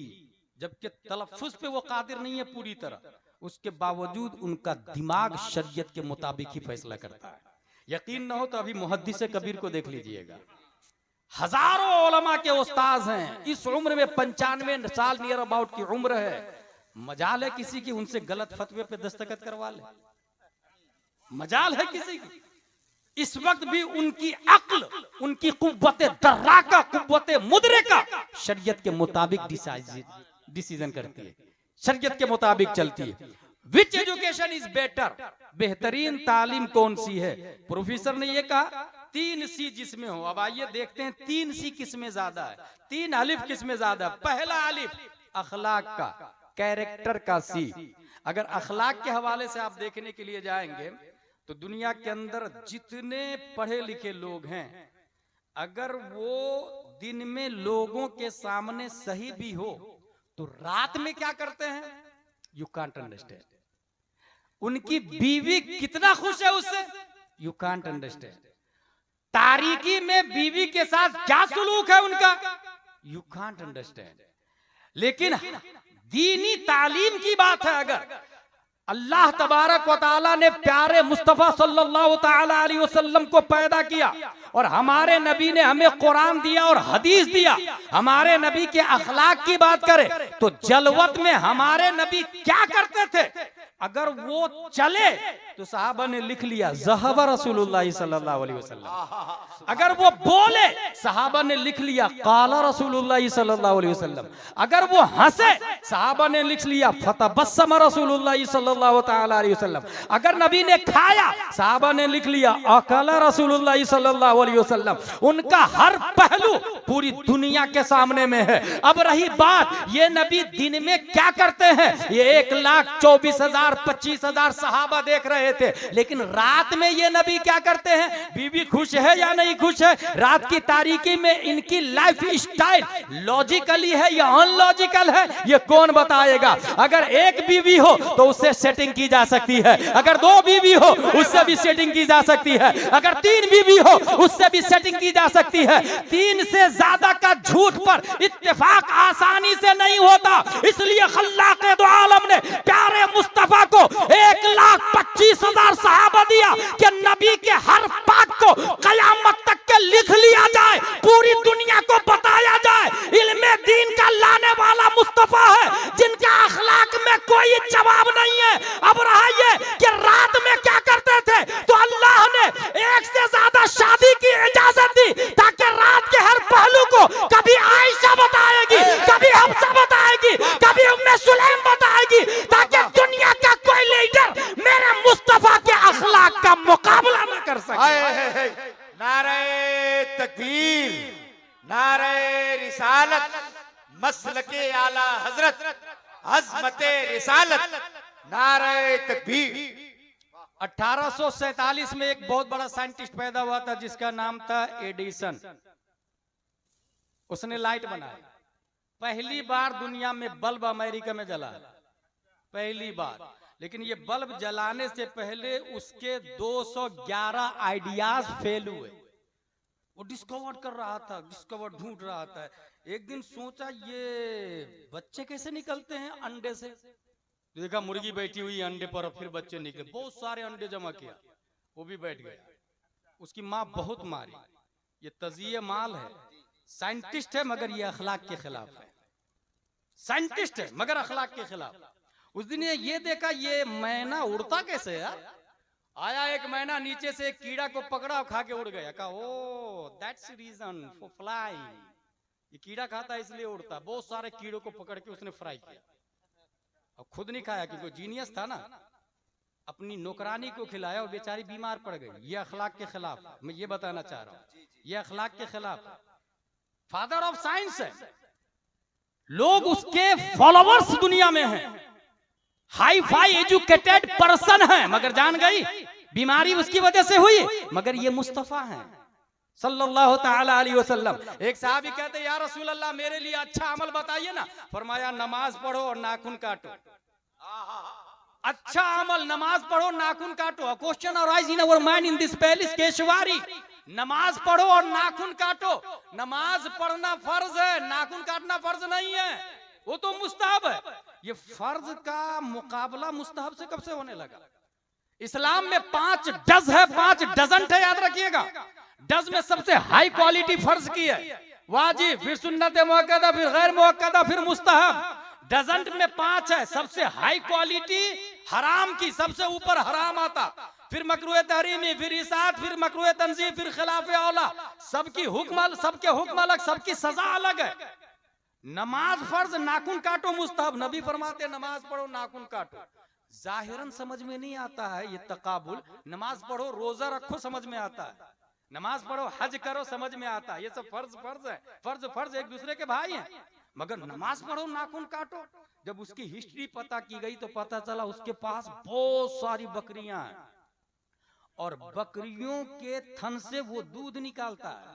Speaker 1: जबकि तलफ्फुज पे वो कादिर नहीं है पूरी तरह, उसके बावजूद उनका दिमाग शरीयत के मुताबिक ही फैसला करता है। यकीन न हो तो अभी मुहद्दिस कबीर को देख लीजिएगा, हजारों उलमा के उस्ताद हैं, इस उम्र में 95 साल नियर अबाउट की उम्र है। मजाल है किसी की उनसे गलत फतवे पे दस्तखत करवा ले, मजाल है किसी की। इस वक्त भी उनकी अक्ल, उनकी कुव्वते दर्राका, कुव्वते मुदरिका शरीयत के मुताबिक डिसीजन करती है, शरीयत के मुताबिक चलती है। विच एजुकेशन इज बेटर, बेहतरीन तालीम कौन सी है? प्रोफेसर ने ये कहा 3 सी जिसमें हो। अब आइए देखते हैं 3 सी किसमें ज्यादा है, 3 अलिफ किसमें ज्यादा। पहला अलिफ अखलाक का, कैरेक्टर का सी। अगर अखलाक के हवाले से आप देखने के लिए जाएंगे तो दुनिया के अंदर जितने पढ़े लिखे लोग हैं, अगर वो दिन में लोगों के सामने सही भी हो तो रात में क्या करते हैं, यू कांट अंडरस्टैंड। उनकी बीवी कितना खुश है उससे, यू कांट अंडरस्टैंड। तारीकी में बीवी के साथ क्या सुलूक है उनका, यू कांट अंडरस्टैंड। लेकिन दीनी तालीम की बात है, अगर अल्लाह तबारक व तआला ने प्यारे मुस्तफा सल्लल्लाहु तआला अलैहि वसल्लम को पैदा किया और हमारे नबी ने हमें कुरान दिया और हदीस दिया, हमारे नबी के अखलाक की बात करें तो जलवत में हमारे नबी क्या करते थे? अगर वो चले तो सहाबा ने लिख लिया ज़हब रसूलुल्लाह सल्लल्लाहु अलैहि वसल्लम। अगर वो बोले सहाबा ने लिख लिया क़ाला रसूलुल्लाह सल्लल्लाहु अलैहि वसल्लम। अगर वो हंसे सहाबा ने लिख लिया फतबस्सम रसूलुल्लाह सल्लल्लाहु तआला अलैहि वसल्लम। अगर नबी ने खाया सहाबा ने लिख लिया अकला रसूलुल्लाह सल्लल्लाहु अलैहि वसल्लम। उनका हर पहलू पूरी दुनिया के सामने में है। अब रही बात ये नबी दिन में क्या करते हैं, ये 1,24,000 25,000 सहाबा देख रहे थे, लेकिन रात में ये नबी क्या करते हैं? बीवी खुश है या नहीं खुश है, रात की तारीकी में इनकी लाइफ स्टाइल लॉजिकली है या अनलॉजिकल है, ये कौन बताएगा? अगर एक बीवी हो तो उससे सेटिंग की जा सकती है, अगर 2 बीवी हो उससे भी सेटिंग की जा सकती है, अगर 3 बीवी हो उससे भी सेटिंग की जा सकती है। 3 से ज्यादा का झूठ पर इत्तेफाक आसानी से नहीं होता, इसलिए खल्लाक़े दो आलम ने प्यारे मुस्तफा को 1,25,000 सहाबा दिया कि नबी के हर बात को कयामत तक के लिख लिया जाए, पूरी दुनिया को बताया जाए। इल्मे दीन का लाने वाला मुस्तफा है, जिनका अखलाक में कोई जवाब नहीं है। अब रहा ये कि रात में क्या करते थे, तो अल्लाह ने 1 से ज्यादा शादी की इजाजत दी ताकि रात के हर पहलू को कभी आयशा बताएगी, कभी हफ्सा बताएगी, कभी उम्मे सुलैम बताएगी, ताकि दुनिया का कोई लीडर मेरे मुस्तफा के अखलाक का मुकाबला न कर सके।
Speaker 2: नारे तकबीर, नारे रिसालत, मसलके आला हजरत, अज़मते रिसालत, नारे तकबीर।
Speaker 1: 1847 में एक बहुत बड़ा साइंटिस्ट पैदा हुआ था जिसका नाम था एडिसन। उसने लाइट बनाया, पहली बार दुनिया में बल्ब अमेरिका में जला, पहली बार। लेकिन ये बल्ब जलाने से पहले उसके 211 आइडियाज फेल हुए। वो डिस्कवर कर रहा था, डिस्कवर ढूंढ रहा था। एक दिन सोचा ये बच्चे कैसे निकलते हैं अंडे से, देखा मुर्गी बैठी हुई अंडे पर, फिर बच्चे निकले, बहुत सारे अंडे जमा किया, वो भी बैठ गया। उसकी माँ बहुत मारी। ये तजिए माल है, साइंटिस्ट है मगर ये अखलाक के खिलाफ है, साइंटिस्ट है मगर अखलाक के खिलाफ। उस दिन ये देखा ये मैना उड़ता कैसे यार, आया एक मैना नीचे से एक कीड़ा को पकड़ा और खा के उड़ गया। कहा oh that's reason for flying, ये कीड़ा खाता है इसलिए उड़ता। बहुत सारे कीड़ों को पकड़ के उसने फ्राई किया और खुद नहीं खाया क्योंकि जीनियस था ना। अपनी नौकरानी को खिलाया और बेचारी बीमार पड़ गई। ये अखलाक के खिलाफ, मैं ये बताना चाह रहा हूं, ये अखलाक के खिलाफ। फादर ऑफ साइंस है, लोग उसके फॉलोवर्स दुनिया में हैं, हाई फाई एजुकेटेड पर्सन है, मगर जान गई बीमारी उसकी वजह से हुई। मगर ये मुस्तफा है सल्लल्लाहु ताला अलैहि वसल्लम। एक साहबी कहते या रसूल अल्लाह मेरे लिए अच्छा अमल बताइए ना। फरमाया नमाज पढ़ो और नाखून काटो। अच्छा अमल, नमाज पढ़ो नाखून काटो। Question arise in our mind in this palace केशवारी, नमाज पढ़ो और नाखून काटो। नमाज पढ़ना फर्ज है, नाखून काटना फर्ज नहीं है, वो तो मुस्तहब है। ये फर्ज का मुकाबला मुस्तहब से कब से होने लगा? इस्लाम में 5 डज है, 5 डजंट है, याद रखिएगा। डज में सबसे हाई क्वालिटी फर्ज की है, वाजिब, फिर सुन्नत मुअक्कदा, फिर गैर मुअक्कदा, फिर मुस्तहब। डजंट में 5 है, सबसे हाई क्वालिटी हराम की, सबसे ऊपर हराम आता, फिर मकरूह तहरीमी, फिर इसात, फिर मकरूह तंजीह, फिर खिलाफ औला। सबकी हुक्म, सबके हुक्म अलग, सबकी सजा अलग है। नमाज फर्ज, नाखून काटो मुस्तहब। नबी फरमाते नमाज पढ़ो नाखून काटो। जाहिरन समझ में नहीं आता है ये तकाबुल। नमाज पढ़ो रोजा रखो समझ में आता है, नमाज पढ़ो हज करो समझ में आता है। ये सब फर्ज फर्ज है, फर्ज फर्ज एक दूसरे के भाई हैं। मगर नमाज पढ़ो नाखून काटो, जब उसकी हिस्ट्री पता की गई तो पता चला उसके पास बहुत सारी बकरियां हैं और बकरियों के थन से वो दूध निकालता है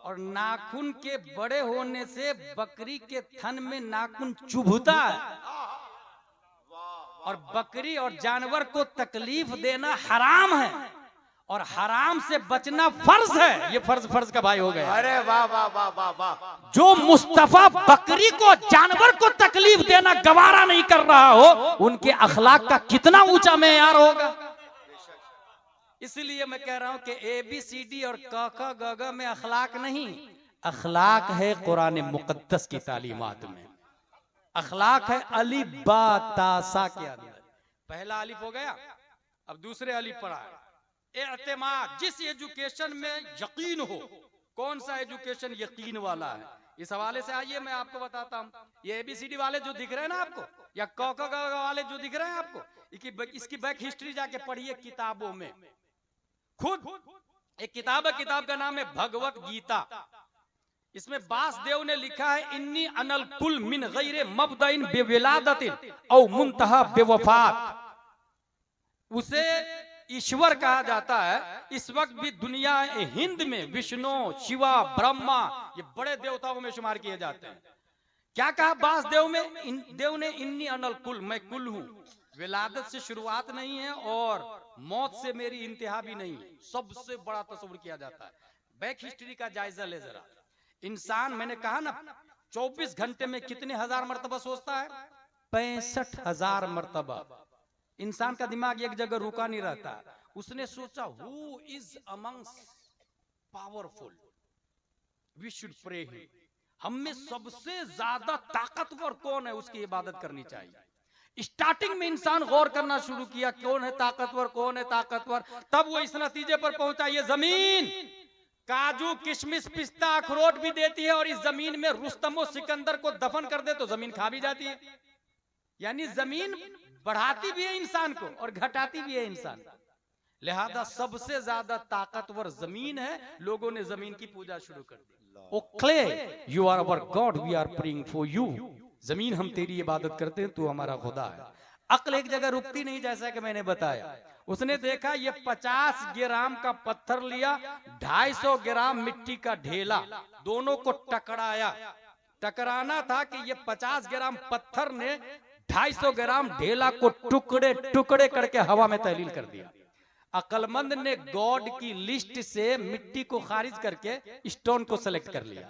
Speaker 1: और नाखून के बड़े होने से बकरी के थन में नाखून चुभता है और बकरी और जानवर को तकलीफ देना हराम है और हराम से बचना फर्ज है। ये फर्ज फर्ज का भाई हो गया।
Speaker 2: अरे वाह वाह वाह वाह वाह।
Speaker 1: जो मुस्तफा बकरी को, जानवर को तकलीफ देना गवारा नहीं कर रहा हो, उनके अखलाक का कितना ऊंचा मेयार होगा। इसलिए मैं कह रहा हूं कि ABCD और क ख ग घ में अखलाक नहीं, अखलाक है कुरान मुकद्दस की तालीमात में। अखलाक है अलिफ बा ता सा के अंदर। पहला अलिफ हो गया, अब दूसरे अलिफ पढ़ा है एअतिमाद। जिस एजुकेशन में यकीन हो, कौन सा एजुकेशन यकीन वाला है? इस हवाले से आइए मैं आपको बताता हूँ। ये ABCD वाले जो दिख रहे हैं ना आपको, या क ख ग घ वाले जो दिख रहे हैं आपको, इसकी बैक हिस्ट्री जाके पढ़िए किताबों में। खुद एक किताब है, किताब का नाम है भगवत गीता। इसमें बासदेव ने लिखा है इन्नी अनल कुल मिन गैरे मबदइन बेविलादतिन औ मुंतहा बेवफात। उसे ईश्वर कहा जाता है। इस वक्त भी दुनिया हिंद में विष्णु, शिवा, ब्रह्मा, ये बड़े देवताओं में शुमार किए जाते हैं। क्या कहा बासदेव में? देव ने इन्नी अनल कुल, मैं कुल हूं। विलादत से शुरुआत नहीं है और मौत से मेरी इंतहा भी नहीं है। सबसे बड़ा तस्वीर किया जाता है। बैक हिस्ट्री का जायजा ले जरा। इंसान, मैंने कहा ना 24 घंटे में कितने हजार मर्तबा सोचता है? 65,000 मर्तबा। इंसान का दिमाग एक जगह रुका नहीं रहता। उसने सोचा who is amongst powerful, we should pray him. हम में सबसे ज्यादा ताकतवर कौन है, उसकी इबादत करनी चाहिए। स्टार्टिंग में इंसान गौर करना शुरू किया कौन है ताकतवर, कौन है ताकतवर। तब वो इस नतीजे पर पहुंचा ये जमीन काजू किशमिश पिस्ता अखरोट भी देती है और इस जमीन में रुस्तम और सिकंदर को दफन कर दे तो जमीन खा भी जाती है। यानी जमीन बढ़ाती भी है इंसान को और घटाती भी है इंसान। लिहाजा सबसे ज्यादा ताकतवर जमीन है। लोगों ने जमीन की पूजा शुरू कर दी। O clay you are our god, we are praying for you. जमीन हम तेरी इबादत करते हैं, तू हमारा खुदा है। अक्ल एक जगह रुकती नहीं, जैसा कि मैंने बताया। उसने देखा ये 50 ग्राम का पत्थर लिया, 250 ग्राम मिट्टी का ढेला, दोनों को टकराया। टकराना था कि ये 50 ग्राम पत्थर ने 250 ग्राम ढेला को टुकड़े टुकड़े करके हवा में तहलील कर दिया। अक्लमंद ने गॉड की लिस्ट से मिट्टी को खारिज करके स्टोन को सेलेक्ट कर लिया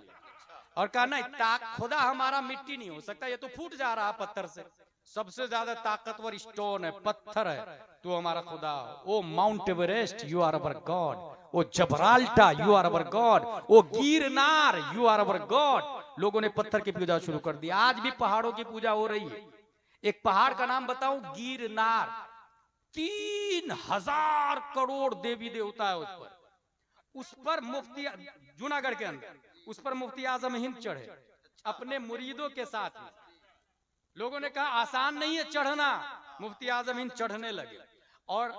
Speaker 1: और कहा नहीं, खुदा हमारा मिट्टी नहीं हो सकता, ये तो फूट जा रहा पत्थर से। सबसे ज्यादा ताकतवर स्टोन है, पत्थर है, तो हमारा खुदा। O Mount Everest you are our god, O Gibraltar you are our god, O Girnar you are our god. लोगों ने पत्थर की पूजा शुरू कर दी। आज भी पहाड़ों की पूजा हो रही है। एक पहाड़ का नाम बताऊं, गिरनार। 3000 करोड़ देवी देवता है उस पर। मुफ्ती जूनागढ़ के अंदर उस पर मुफ्ती आजम हिंद चढ़े अपने मुरीदों के साथ में। लोगों ने कहा आसान नहीं है चढ़ना, मुफ्ती आजम हिंद चढ़ने लगे और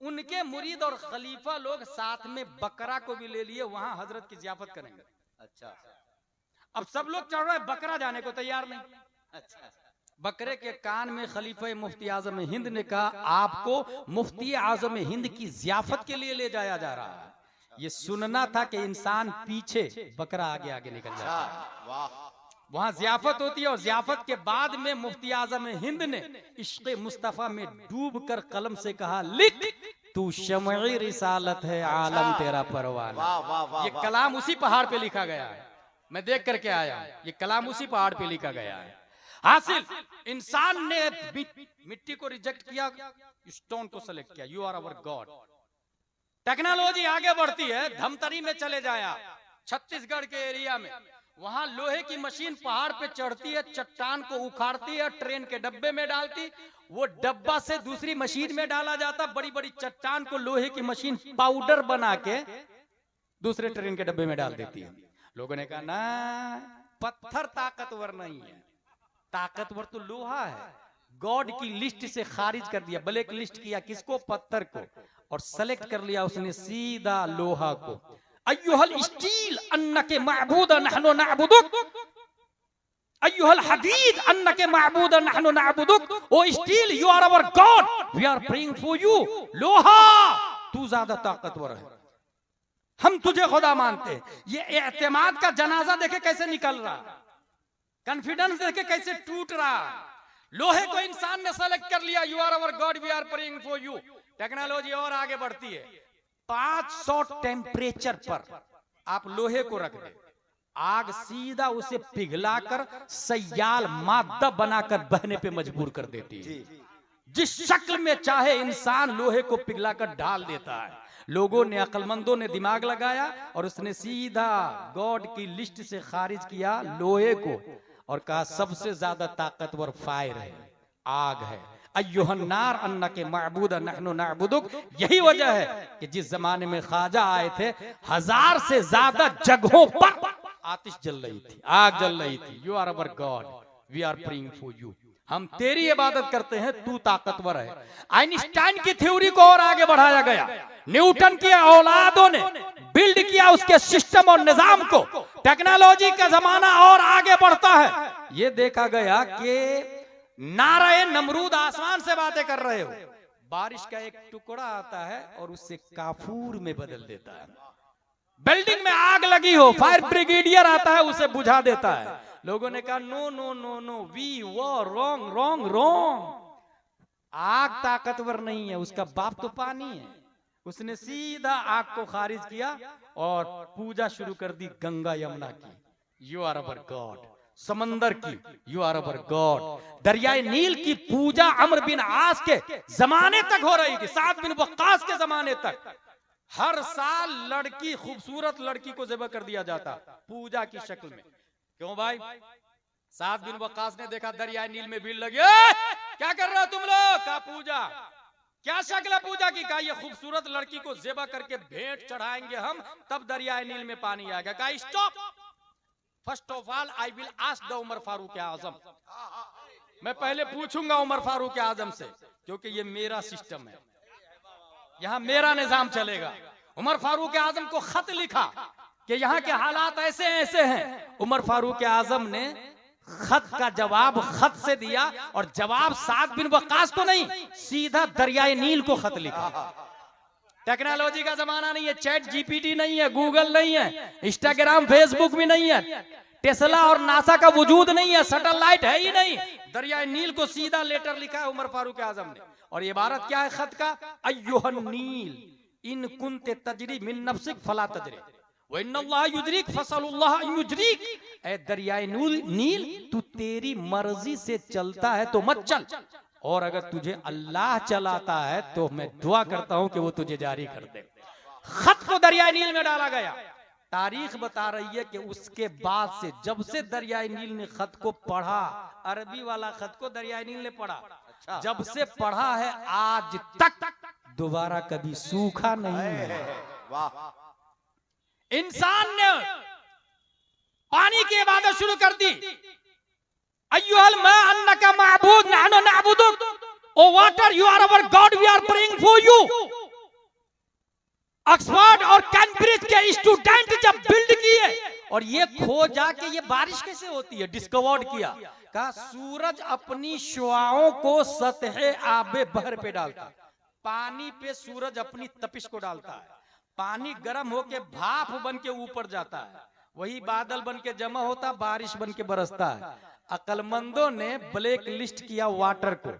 Speaker 1: उनके मुरीद और खलीफा लोग साथ में बकरा को भी ले लिए, वहां हजरत की जियाफत करेंगे।
Speaker 2: अच्छा,
Speaker 1: अब सब लोग चढ़ रहे हैं, बकरा जाने को तैयार नहीं।
Speaker 2: अच्छा,
Speaker 1: बकरे के कान में खलीफा मुफ्ती आजम हिंद ने कहा आपको मुफ्ती आजम हिंद की जियाफत के लिए ले जाया जा रहा है। ये सुनना था कि इंसान पीछे, बकरा आगे आगे निकल जाता है।
Speaker 2: वाह,
Speaker 1: वहां जियाफत होती है और जियाफत के बाद में मुफ्ती आजम हिंद ने इश्क़ मुस्तफा में डूब कर कलम से कहा लिख तू शमई रिसालत है आलम तेरा परवाना।
Speaker 2: वाह, वाह, वाह,
Speaker 1: ये
Speaker 2: वाह।
Speaker 1: कलाम उसी पहाड़ पे लिखा गया है, मैं देख करके आया, ये कलाम उसी पहाड़ पे लिखा गया है। हासिल इंसान ने मिट्टी को रिजेक्ट किया, स्टोन को सेलेक्ट किया, you are our god. Technology आगे बढ़ती है, धमतरी में चले जाया छत्तीसगढ़ के एरिया में, वहां लोहे की मशीन पहाड़ पे चढ़ती है, चट्टान को उखाड़ती है, ट्रेन के डब्बे में डालती, वो डब्बा से दूसरी मशीन में डाला जाता, बड़ी बड़ी चट्टान को लोहे की मशीन पाउडर बना के दूसरे ट्रेन के डब्बे में डाल देती है। लोगों ने कहा ना पत्थर ताकतवर नहीं है, ताकतवर तो लोहा है। गॉड की लिस्ट से खारिज कर दिया, ब्लैक लिस्ट किया किसको, पत्थर को, और सेलेक्ट कर लिया उसने सीधा लोहा को। अय्युहल स्टील अन्नके माबूद नहनु नअबुदुक, अय्युहल हदीद अन्नके माबूद नहनु नअबुदुक, O steel you are our god we are praying for you. लोहा तू ज्यादा ताकतवर है, हम तुझे खुदा मानते हैं। ये एतमाद का जनाजा देखे कैसे निकल रहा, कॉन्फिडेंस देखे कैसे टूट रहा। लोहे को इंसान ने सेलेक्ट कर लिया, you are our god we are praying for you. Technology और आगे बढ़ती है, 500 टेम्परेचर पर आप लोहे को रख दे, आग सीधा उसे पिघलाकर सयाल मादा बनाकर बहने पे मजबूर कर देती है। जिस शक्ल में चाहे इंसान लोहे को पिघलाकर ढाल देता है। लोगों ने, अक्लमंदों ने दिमाग लगाया और उसने सीधा गॉड की लिस्ट से खारिज किया लोहे को और कहा सबसे ज्यादा ताकतवर फायर है, आग है। अय्युहन नार अन्नके माबूद नहनु नअबुदुक। यही वजह है कि जिस जमाने में ख्वाजा आए थे 1000 से ज्यादा जगहों पर आतिश जल रही थी, आग जल रही थी। You are our god we are praying for you, हम तेरी इबादत करते हैं, तू ताकतवर है। आइंस्टाइन की थ्योरी को और आगे बढ़ाया गया, न्यूटन की औलादों ने बिल्ड किया उसके सिस्टम और निजाम को। टेक्नोलॉजी का जमाना और आगे बढ़ता है, ये देखा गया कि नारे नमरूद आसमान से बातें कर रहे हो, बारिश का एक टुकड़ा आता है और उससे काफूर में बदल देता है। बिल्डिंग में आग लगी हो, फायर ब्रिगेडियर आता है उसे बुझा देता है। लोगों ने कहा no no no no we were wrong wrong wrong. आग ताकतवर नहीं है, उसका बाप तो पानी है। उसने सीधा आग को खारिज किया और पूजा शुरू कर दी गंगा यमुना की, यू आर अवर गॉड। समंदर की, यू आर अवर गॉड। दरियाए नील की पूजा अमर बिन आस के जमाने तक हो रही थी, साद बिन वक्कास के जमाने तक। हर साल लड़की, खूबसूरत लड़की को ज़िबह कर दिया जाता पूजा की शक्ल में। क्यों भाई? साद बिन वक्कास ने देखा दरियाए नील में भीड़ लगी, क्या कर रहे हो तुम लोग? का पूजा, क्या शक्ल है पूजा की? कहा ये खूबसूरत लड़की को ज़िबह करके भेंट चढ़ाएंगे हम, तब दरियाए नील में पानी आएगा। कहा stop, first of all I will ask the Umar Farooq Azam. मैं पहले पूछूंगा उमर फारूक आजम से, क्योंकि ये मेरा सिस्टम है, यहां मेरा निजाम चलेगा। उमर फारूक आजम को खत लिखा कि यहाँ के हालात ऐसे ऐसे हैं। उमर फारूक आजम ने खत का जवाब खत से दिया और जवाब साद बिन वक्कास को नहीं, सीधा दरियाए नील को खत लिखा। टेक्नोलॉजी का जमाना नहीं है, चैट जीपीटी नहीं है, गूगल नहीं है, इंस्टाग्राम फेसबुक भी नहीं है, टेस्ला और नासा का वजूद नहीं है, सैटेलाइट है ही नहीं। दरियाए नील को सीधा लेटर लिखा है उमर फारूक आजम ने। और ये इबारत क्या है खत का? अय्युहन नील इन कुंते तजरी मिन नफ्सिक फला तजरी व इन्नल्लाह युजरिक फसलुल्लाह अन युजरिक। ए दरियाए नील, तू तेरी मर्जी से चलता है तो मत चल, और अगर तुझे अल्लाह चलाता है तो मैं दुआ करता हूं कि वो तुझे जारी कर दे। खत को दरियाए नील में डाला गया। तारीख बता रही है कि उसके बाद से, जब से दरियाए नील ने खत को पढ़ा, अरबी वाला खत को दरियाए नील ने पढ़ा, जब से पढ़ा है आज तक दोबारा कभी सूखा नहीं है।
Speaker 2: वाह।
Speaker 1: इंसान ने पानी की इबादत शुरू कर दी। अय्युहल मा अन्नका माबूद नहनु नअबुदुक, O water you are our god we are praying for you. Oxford और कैम्ब्रिज के स्टूडेंट जब बिल्ड किए और ये खोजा कि ये बारिश कैसे होती है, डिस्कवर्ड किया, कहा सूरज अपनी शुआओं को सतह आबे बहर पे डालता है। पानी पे सूरज अपनी तपिश को डालता है, पानी गर्म होके भाप बन के ऊपर जाता है, वही बादल बन के जमा होता, बारिश बन के बरसता है। अकलमंदों ने ब्लैक लिस्ट किया वाटर को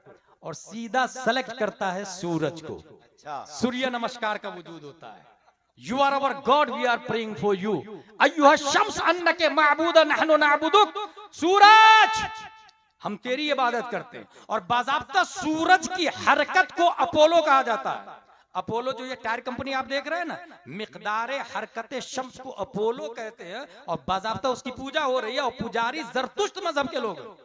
Speaker 1: और सीधा सेलेक्ट करता है सूरज को। सूर्य नमस्कार का वजूद होता है। You are our god we are praying for you. अय्युहा शम्स अन्नके माबूदा नहनु नअबुदुक, सूरज हम तेरी इबादत करते हैं। और बाज़ाब्ता सूरज की हरकत को अपोलो कहा जाता है। अपोलो जो ये टायर कंपनी आप देख रहे हैं ना, मिकदारे हरकत शम्स को अपोलो कहते हैं और बाज़ाब्ता उसकी पूजा हो रही है और पुजारी ज़रतुश्त मजहब के लोग,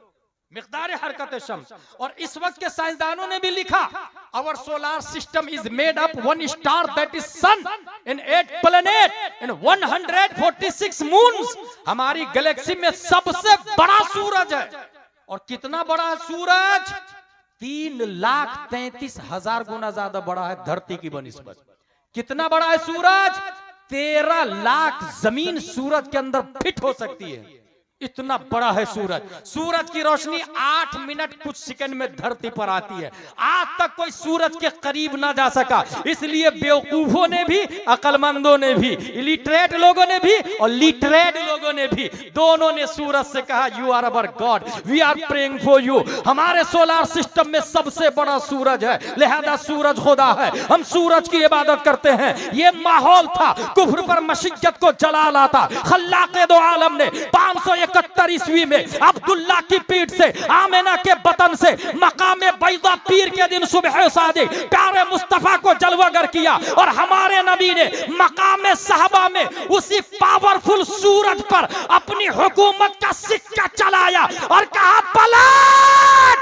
Speaker 1: मिकदारे हरकत शम्स। और इस वक्त के साइंसदानों ने भी लिखा our solar system is made up one star that is sun in 8 planet in 146 moons. हमारी गैलेक्सी में सबसे बड़ा सूरज है। और कितना बड़ा है सूरज? 3,33,000 गुना ज्यादा बड़ा है धरती की बनिस्बत। कितना बड़ा है सूरज? 13 लाख जमीन सूरज के अंदर फिट हो सकती है, इतना बड़ा है सूरज। सूरज की रोशनी 8 मिनट कुछ सेकंड में धरती पर आती है। आज तक कोई सूरज के करीब ना जा सका, इसलिए बेवकूफों ने भी, अकलमंदों ने भी, इलिटरेट लोगों ने भी और लिटरेट लोगों ने भी, दोनों ने सूरज से कहा you are our god we are praying for you. हमारे सोलर सिस्टम में सबसे बड़ा सूरज है, लिहाजा सूरज खुदा है, हम सूरज की इबादत करते हैं। ये माहौल था, कुफ्र पर मशिक्कत को जलाला था। खल्लाक़े दो आलम ने 571 ईस्वी में अब्दुल्ला की पीठ से, आमिना के बतन से मकामे बैदा पीर के दिन सुबह सादिक प्यारे मुस्तफा को जलवागर किया और हमारे नबी ने मकामे साहबा में उसी पावरफुल सूरज पर अपनी हुकूमत का सिक्का चलाया और कहा पलट।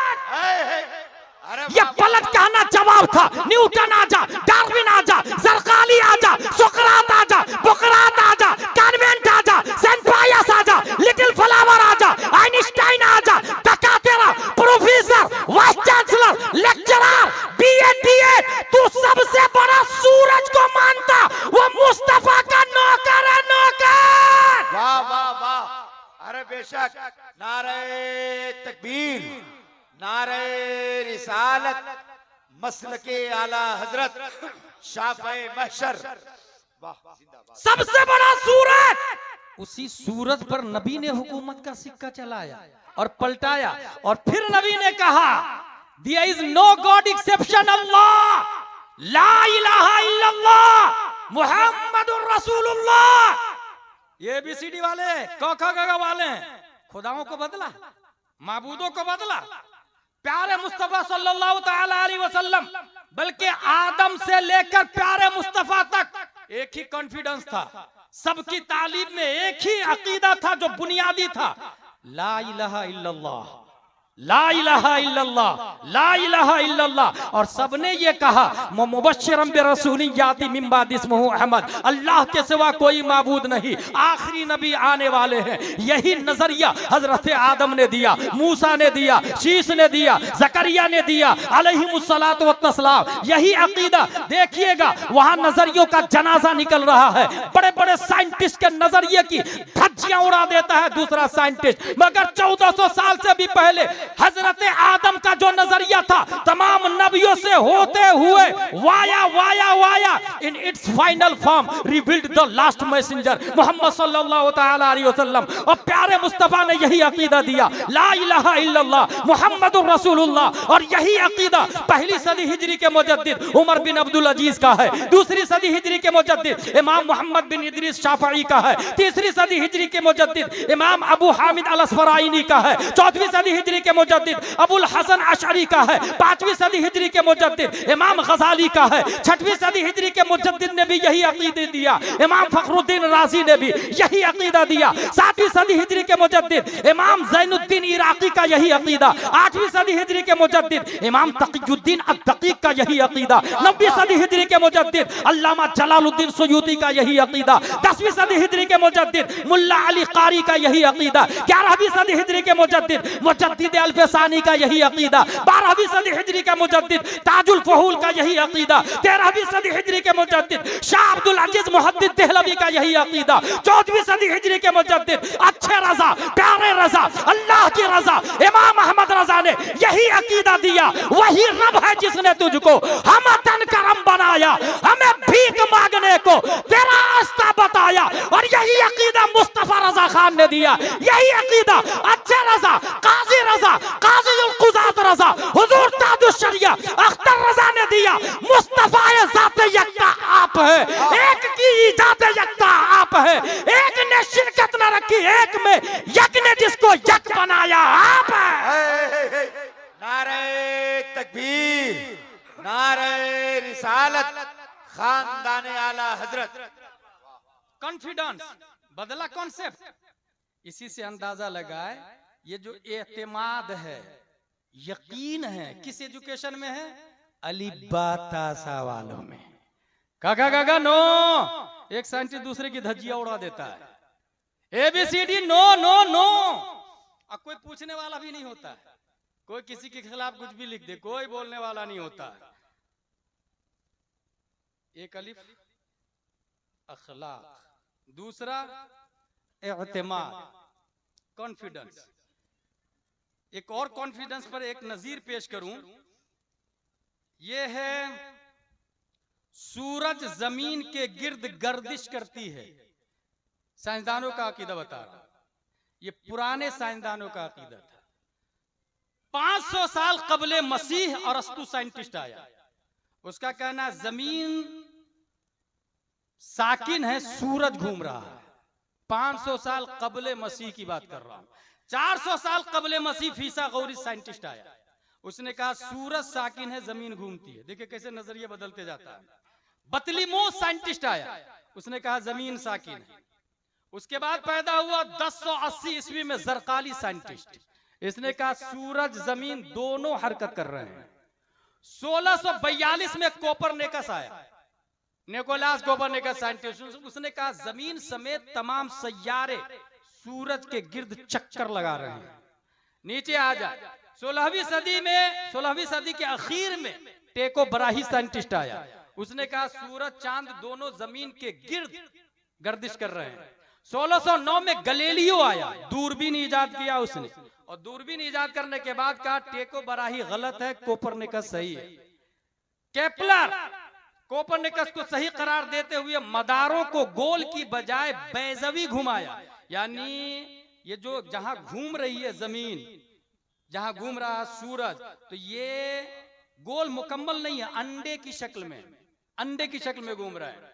Speaker 1: ये पलट कहना जवाब था। न्यूटन आजा, डार्विन आजा, ज़रक़ाली आजा, सुकरात आजा, बुकरात आजा, कॉन्वेंट आजा, सेंट पायस आजा, लिटिल फ्लावर आजा, आइंस्टाइन आजा, डकातेरा, professor, vice chancellor, lecturer, BA, तू सबसे बड़ा सूरज को मानता, वो मुस्तफा का नौकर है, नौकर।
Speaker 2: वाह वाह वाह, अरे बेशक, नारे तकबीर, नारे रिसालत, मसलके आला हजरत, शाफ़े महशर,
Speaker 1: सबसे बड़ा सूरज। उसी सूरज पर नबी ने हुकूमत का सिक्का चलाया और पलटाया। और फिर नबी ने कहा there is no god exception Allah, ला इलाहा इल्लल्लाह मुहम्मदुर रसूलुल्लाह। ये एबीसीडी वाले, क ख ग वाले खुदाओं को बदला, माबूदों को बदला। प्यारे मुस्तफा सल्लल्लाहु तआला अलैहि वसल्लम, बल्कि आदम से लेकर प्यारे मुस्तफा तक एक ही कॉन्फिडेंस था, सबकी तालीम में एक ही अकीदा था जो बुनियादी था, ला इलाहा इल्लल्लाह, ला इलाहा इल्लल्लाह, ला इलाहा इल्लल्लाह। और सबने ये कहा मुबश्शिरन बिरसूलिन याती मिन बाद इस्मुहु अहमद, अल्लाह के सिवा कोई माबूद नहीं, आखिरी नबी आने वाले हैं। यही नजरिया हजरत आदम ने दिया, मूसा ने दिया, शीश ने दिया, जकरिया ने दिया अलैहिमुस्सलातु वस्सलाम। यही अकीदा देखिएगा, वहां नजरियों का जनाजा निकल रहा है। बड़े बड़े साइंटिस्ट के नजरिए की धज्जियां उड़ा देता है दूसरा साइंटिस्ट, मगर 1400 साल से भी पहले हजरत आदम का जो नजरिया था, तमाम नबियों से होते हुए via via via in its final form revealed the last messenger Muhammad सल्लल्लाहु तआला अलैहि वसल्लम। और प्यारे मुस्तफा ने यही अकीदा दिया, ला इलाहा इल्लल्लाह मुहम्मदुर रसूलुल्लाह। और यही अकीदा पहली सदी हिजरी के मुजद्दिद उमर बिन अब्दुल अजीज का है, दूसरी सदी हिजरी के मुजद्दिद इमाम मोहम्मद बिन इदरीस शाफई का है, तीसरी सदी हिजरी के मुजद्दिद इमाम अबू हामिद अल-अस्फराइनी का है, चौथी सदी हिजरी के मुजद्दिद अबुल हसन अशअरी का है, 5वीं सदी हिजरी हिजरी के मुजद्दिद इमाम गजाली का है। 6वीं सदी हिजरी के मुजद्दिद ने भी यही अकीदे दिया। इमाम फखरुद्दीन राजी ने भी यही अकीदा दिया। 7वीं सदी हिजरी के मुजद्दिद इमाम ज़ैनुद्दीन इराकी का यही अकीदा। 8वीं सदी हिजरी के मुजद्दिद इमाम तकीयुद्दीन अद-दकीक का यही अकीदा। 9वीं सदी हिजरी के मुजद्दिद अल्लामा जलालुद्दीन सुयूती का यही अकीदा। 10वीं सदी हिजरी के मुजद्दिद मुल्ला अली कारी का यही अकीदा। 11वीं सदी हिजरी के मुजद्दिद मुजद्दिद अल-फसानी का यही अकीदा। 12वीं सदी हिजरी के मुजद्दिद ताजुल फहूल का यही अकीदा। 13वीं सदी हिजरी के मुजद्दिद शाह अब्दुल अजीज मुहद्दिद देहलवी का यही अकीदा। 14वीं सदी हिजरी के मुजद्दिद अच्छे रजा, प्यारे रजा, अल्लाह की रजा इमाम अहमद रजा ने यही अकीदा दिया। वही रब है जिसने तुझको हम तन करम बनाया, हमें भीख मांगने को तेरा रास्ता बताया। और यही अकीदा मुस्तफा रजा खान ने दिया। यही अकीदा अच्छे रजा, काजी रजा, काजी उल कुजात रजा, हुजूर ताजुश शरिया अख्तर रजा ने दिया। मुस्तफा ज़ाते यकता आप है, एक की इजाज़त यकता आप है। एक ने शिरकत न रखी एक में, यक ने जिसको यक बनाया आप है।
Speaker 2: नारे तकबीर, नारे रिसालत, खानदाने आला हजरत।
Speaker 1: कॉन्फिडेंस बदला कॉन्सेप्ट। इसी से अंदाजा लगाए ये जो एतमाद है, यकीन है, किस एजुकेशन में है? अलीबाता वालों में। काका नो, एक साइंटिस्ट दूसरे की धज्जियां उड़ा देता है। ABCD no no no. अब कोई पूछने वाला भी नहीं होता है, कोई किसी के खिलाफ कुछ भी लिख दे, कोई बोलने वाला नहीं होता है। एक अलिफ अखलाक, दूसरा एतमाद, कॉन्फिडेंस। एक और कॉन्फिडेंस पर एक नजीर पेश करूं, यह है सूरज जमीन के गिर्द गर्दिश करती है। साइंसदानों का अकीदा बता रहा, ये पुराने साइंसदानों का अकीदा था। 500 साल कबले मसीह और अस्तु साइंटिस्ट आया, उसका कहना जमीन साकिन है, सूरज घूम रहा है। 500 साल कबले मसीह की बात कर रहा हूं। 400 साल कबले मसीह फीसा गौरी साइंटिस्ट आया, उसने कहा सूरज साकिन है, जमीन घूमती है। देखिए कैसे नजरिया बदलते जाता है। बतलीमोस साइंटिस्ट आया, उसने कहा जमीन साकिन है। उसके बाद पैदा हुआ 1080 ईस्वी में जरकाली साइंटिस्ट, इसने कहा सूरज जमीन दोनों हरकत कर रहे हैं। 1642 में कोपरनिकस आया, निकोलास कोपरनिकस साइंटिस्ट, उसने कहा जमीन समेत तमाम सैयारे सूरज के गिर्द चक्कर लगा रहे हैं। नीचे आ जाए 16वीं सदी के आखिर में टेको बराही साइंटिस्ट आया, उसने कहा सूरज चांद दोनों जमीन के गिर्द गर्दिश कर रहे हैं। 1609 में गैलीलियो आया, दूरबीन इजाद किया उसने, और दूरबीन इजाद करने के बाद कहा टेको बराही गलत है, कोपरनिकस सही है। केपलर कोपरनिकस को सही करार देते हुए मदारों को गोल की बजाय बैजवी घुमाया, यानी ये जो जहां घूम रही है जमीन, जहां घूम रहा है सूरज, तो ये गोल मुकम्मल नहीं है, अंडे की शक्ल में, अंडे की शक्ल में घूम रहा है।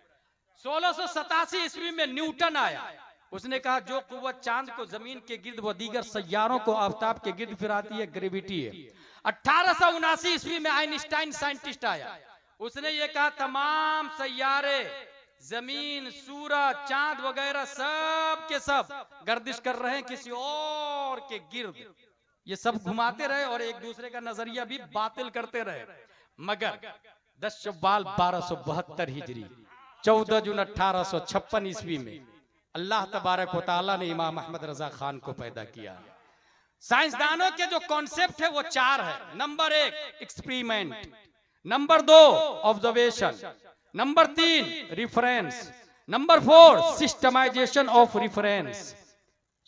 Speaker 1: 1687 ईस्वी में न्यूटन आया, उसने कहा जो कुव्वत चांद को जमीन के गिर्द व दीगर सैयारों को आफताब के गिर्द फिराती है, ग्रेविटी है। 1879 ईस्वी में आइंस्टाइन साइंटिस्ट आया, उसने ये कहा तमाम सैयारे जमीन, सूरज, चांद वगैरह सब के सब गर्दिश कर रहे हैं किसी और के गिर्द। ये सब घुमाते रहे और एक दूसरे का नजरिया भी बातिल करते रहे। मगर 10 शव्वाल 1272 हिजरी 14 जून 1856 ईस्वी में अल्लाह तबारक व तआला ने इमाम अहमद रजा खान को पैदा किया। साइंसदानों के जो कॉन्सेप्ट है वो 4 है। Number 1 experiment, number 2 observation, number 3 reference, number 4 systematization of reference,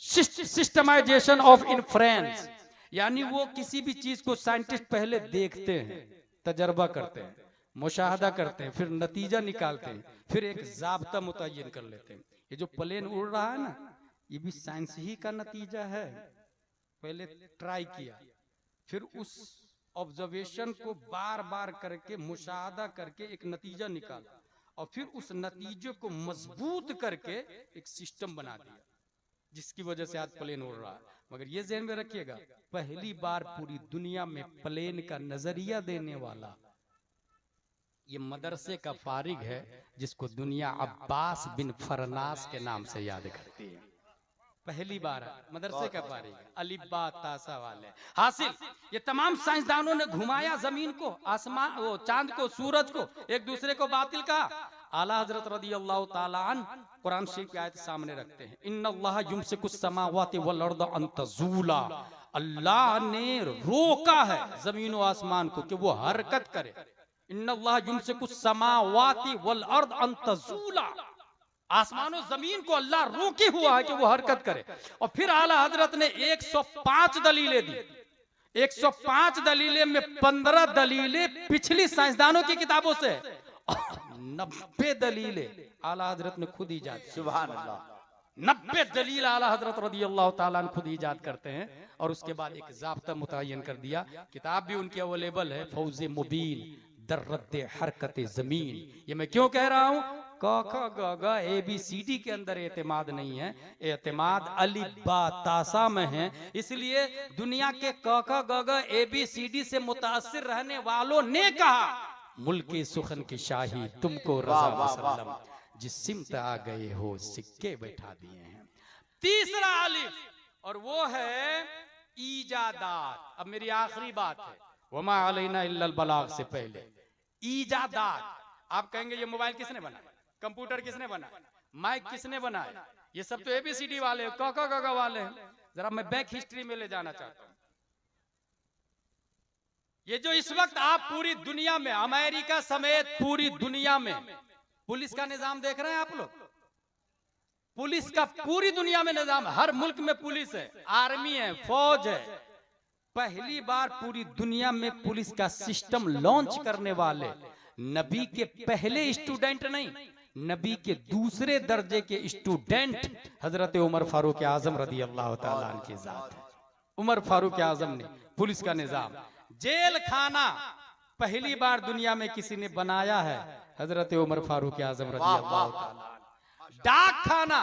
Speaker 1: systematization of inference. यानी वो किसी भी चीज को साइंटिस्ट पहले देखते हैं, तजर्बा करते हैं, मुशाहदा करते हैं, फिर नतीजा निकालते हैं, फिर एक जाब्ता मुतय्यन कर लेते हैं। ये जो प्लेन उड़ रहा है ना, ये भी साइंस ही का नतीजा है। पहले ट्राई किया, फिर उस ऑब्जर्वेशन को बार बार करके मुशाहदा करके एक नतीजा निकाला, और फिर उस नतीजे को मजबूत करके एक सिस्टम बना दिया, जिसकी वजह से आज प्लेन उड़ रहा है। मगर ये ज़हन में रखिएगा, पहली बार पूरी दुनिया में प्लेन का नजरिया देने वाला ये मदरसे का फारिग है, जिसको दुनिया अब्बास बिन फरनास के नाम से याद करती है। पहली बार मदरसे का फारिग, अलिब्बा तासा वाले हासिल। ये तमाम साइंसदानों ने घुमाया जमीन को, आसमान, वो चांद को, सूरज को, एक दूसरे को बातिल कहा। आला हजरत रदियल्लाहु ताला अन्हु कुरान शरीफ की आयत सामने रखते हैं, इन्नल्लाह युमसिकुस समावाति वल अर्द अन तज़ूला। अल्लाह ने रोका है जमीन और आसमान को कि वो हरकत करे। इन्नल्लाह युमसिकुस समावाति वल अर्द अन तज़ूला, आसमान और जमीन को अल्लाह रोके हुआ है कि वो हरकत करे। और फिर आला हजरत ने 105 दलीलें दी। 105 दलीलें में 15 दलीलें पिछली साइंसदानों की किताबों से, 90 दलीलें आला हजरत ने खुद ईजाद। सुभान अल्लाह। 90 दलील आला हजरत रदियल्लाहु ताला अन्हु खुद ईजाद करते हैं। और उसके बाद एक ज़ाब्ता मुतय्यन कर दिया, किताब भी उनकी अवेलेबल है, फौज़े मुबीन दर्रते हरकत जमीन। ये मैं क्यों कह रहा हूँ, क ख ग घ ABCD के अंदर एतमाद नहीं है, एतमाद अलिब्बा तासा में है। इसलिए दुनिया के क ख ग घ ABCD से मुतासिर रहने वालों ने कहा, मुल्के सुखन की शाही तुमको रज़ा वसल्लम, जिस सिमत आ गए हो सिक्के बैठा दिए हैं। तीसरा अलिफ, और वो है ईजादात। अब मेरी आखिरी बात है, वमा अलैना इल्लल बलाग से पहले ईजादात। आप कहेंगे ये मोबाइल किसने बनाया, कंप्यूटर किसने बनाया, माइक किसने बनाया, ये सब तो ABCD वाले हैं, क ख ग घ वाले हैं। जरा मैं बैक हिस्ट्री में ले जाना चाहता हूं। ये जो इस वक्त आप पूरी दुनिया में, अमेरिका समेत पूरी दुनिया में पुलिस का निजाम देख रहे हैं आप लोग, पुलिस का पूरी दुनिया में निजाम, हर मुल्क में पुलिस है, आर्मी है, फौज है। पहली बार पूरी दुनिया में पुलिस का सिस्टम लॉन्च करने वाले नबी के पहले स्टूडेंट नहीं, नबी के दूसरे दर्जे के स्टूडेंट हजरत उमर फारूक आजम रदी अल्लाह ताला अन्हु की जात है। उमर फारूक आजम ने पुलिस का निजाम, जेल खाना पहली बार दुनिया में किसी ने बनाया है, हजरत उमर फारूक आजम रदी अल्लाह ताला। डाक खाना,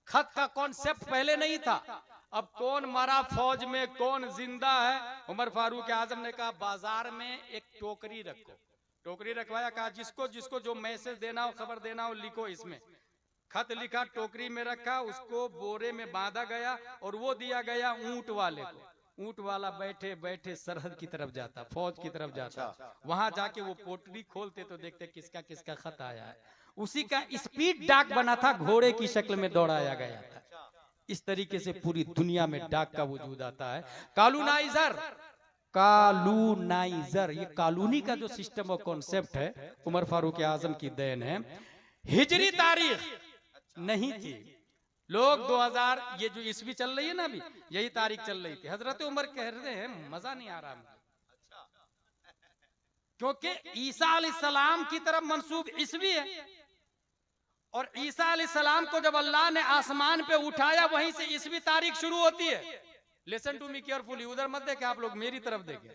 Speaker 1: खत का कॉन्सेप्ट पहले नहीं था। अब कौन मरा फौज में, कौन जिंदा है, उमर फारूक आजम ने कहा बाजार में एक टोकरी रखो। टोकरी रखवाया, कहा जिसको जिसको जो मैसेज देना हो, खबर देना हो, लिखो इसमें। खत लिखा, टोकरी में रखा, उसको बोरे में बांधा गया और वो दिया गया ऊंट वाले को। ऊंट वाला बैठे बैठे सरहद की तरफ जाता, फौज की तरफ जाता, वहां जाके वो पोटली खोलते तो देखते किसका किसका खत आया है। उसी का स्पीड डाक बना था, घोड़े की शक्ल में दौड़ाया गया था। इस तरीके से पूरी दुनिया में डाक का वजूद आता है। कॉलोनाइजर, कॉलोनाइजर, ये कॉलोनी का जो सिस्टम और कॉन्सेप्ट है, उमर फारूक आजम की देन है। हिजरी तारीख नहीं थी, लोग 2000 ये जो ईस्वी चल रही है ना अभी, यही तारीख चल रही थी। हजरत उमर कह रहे हैं मजा नहीं आ रहा मुझे, क्योंकि ईसा अलैहिस्सलाम की तरफ मंसूब ईस्वी है, और ईसा अलैहिस्सलाम को जब अल्लाह ने आसमान पे उठाया, वहीं से ईस्वी तारीख शुरू होती है। लिसन टू मी केयरफुली, उधर मत देखें आप लोग, मेरी तरफ देखें।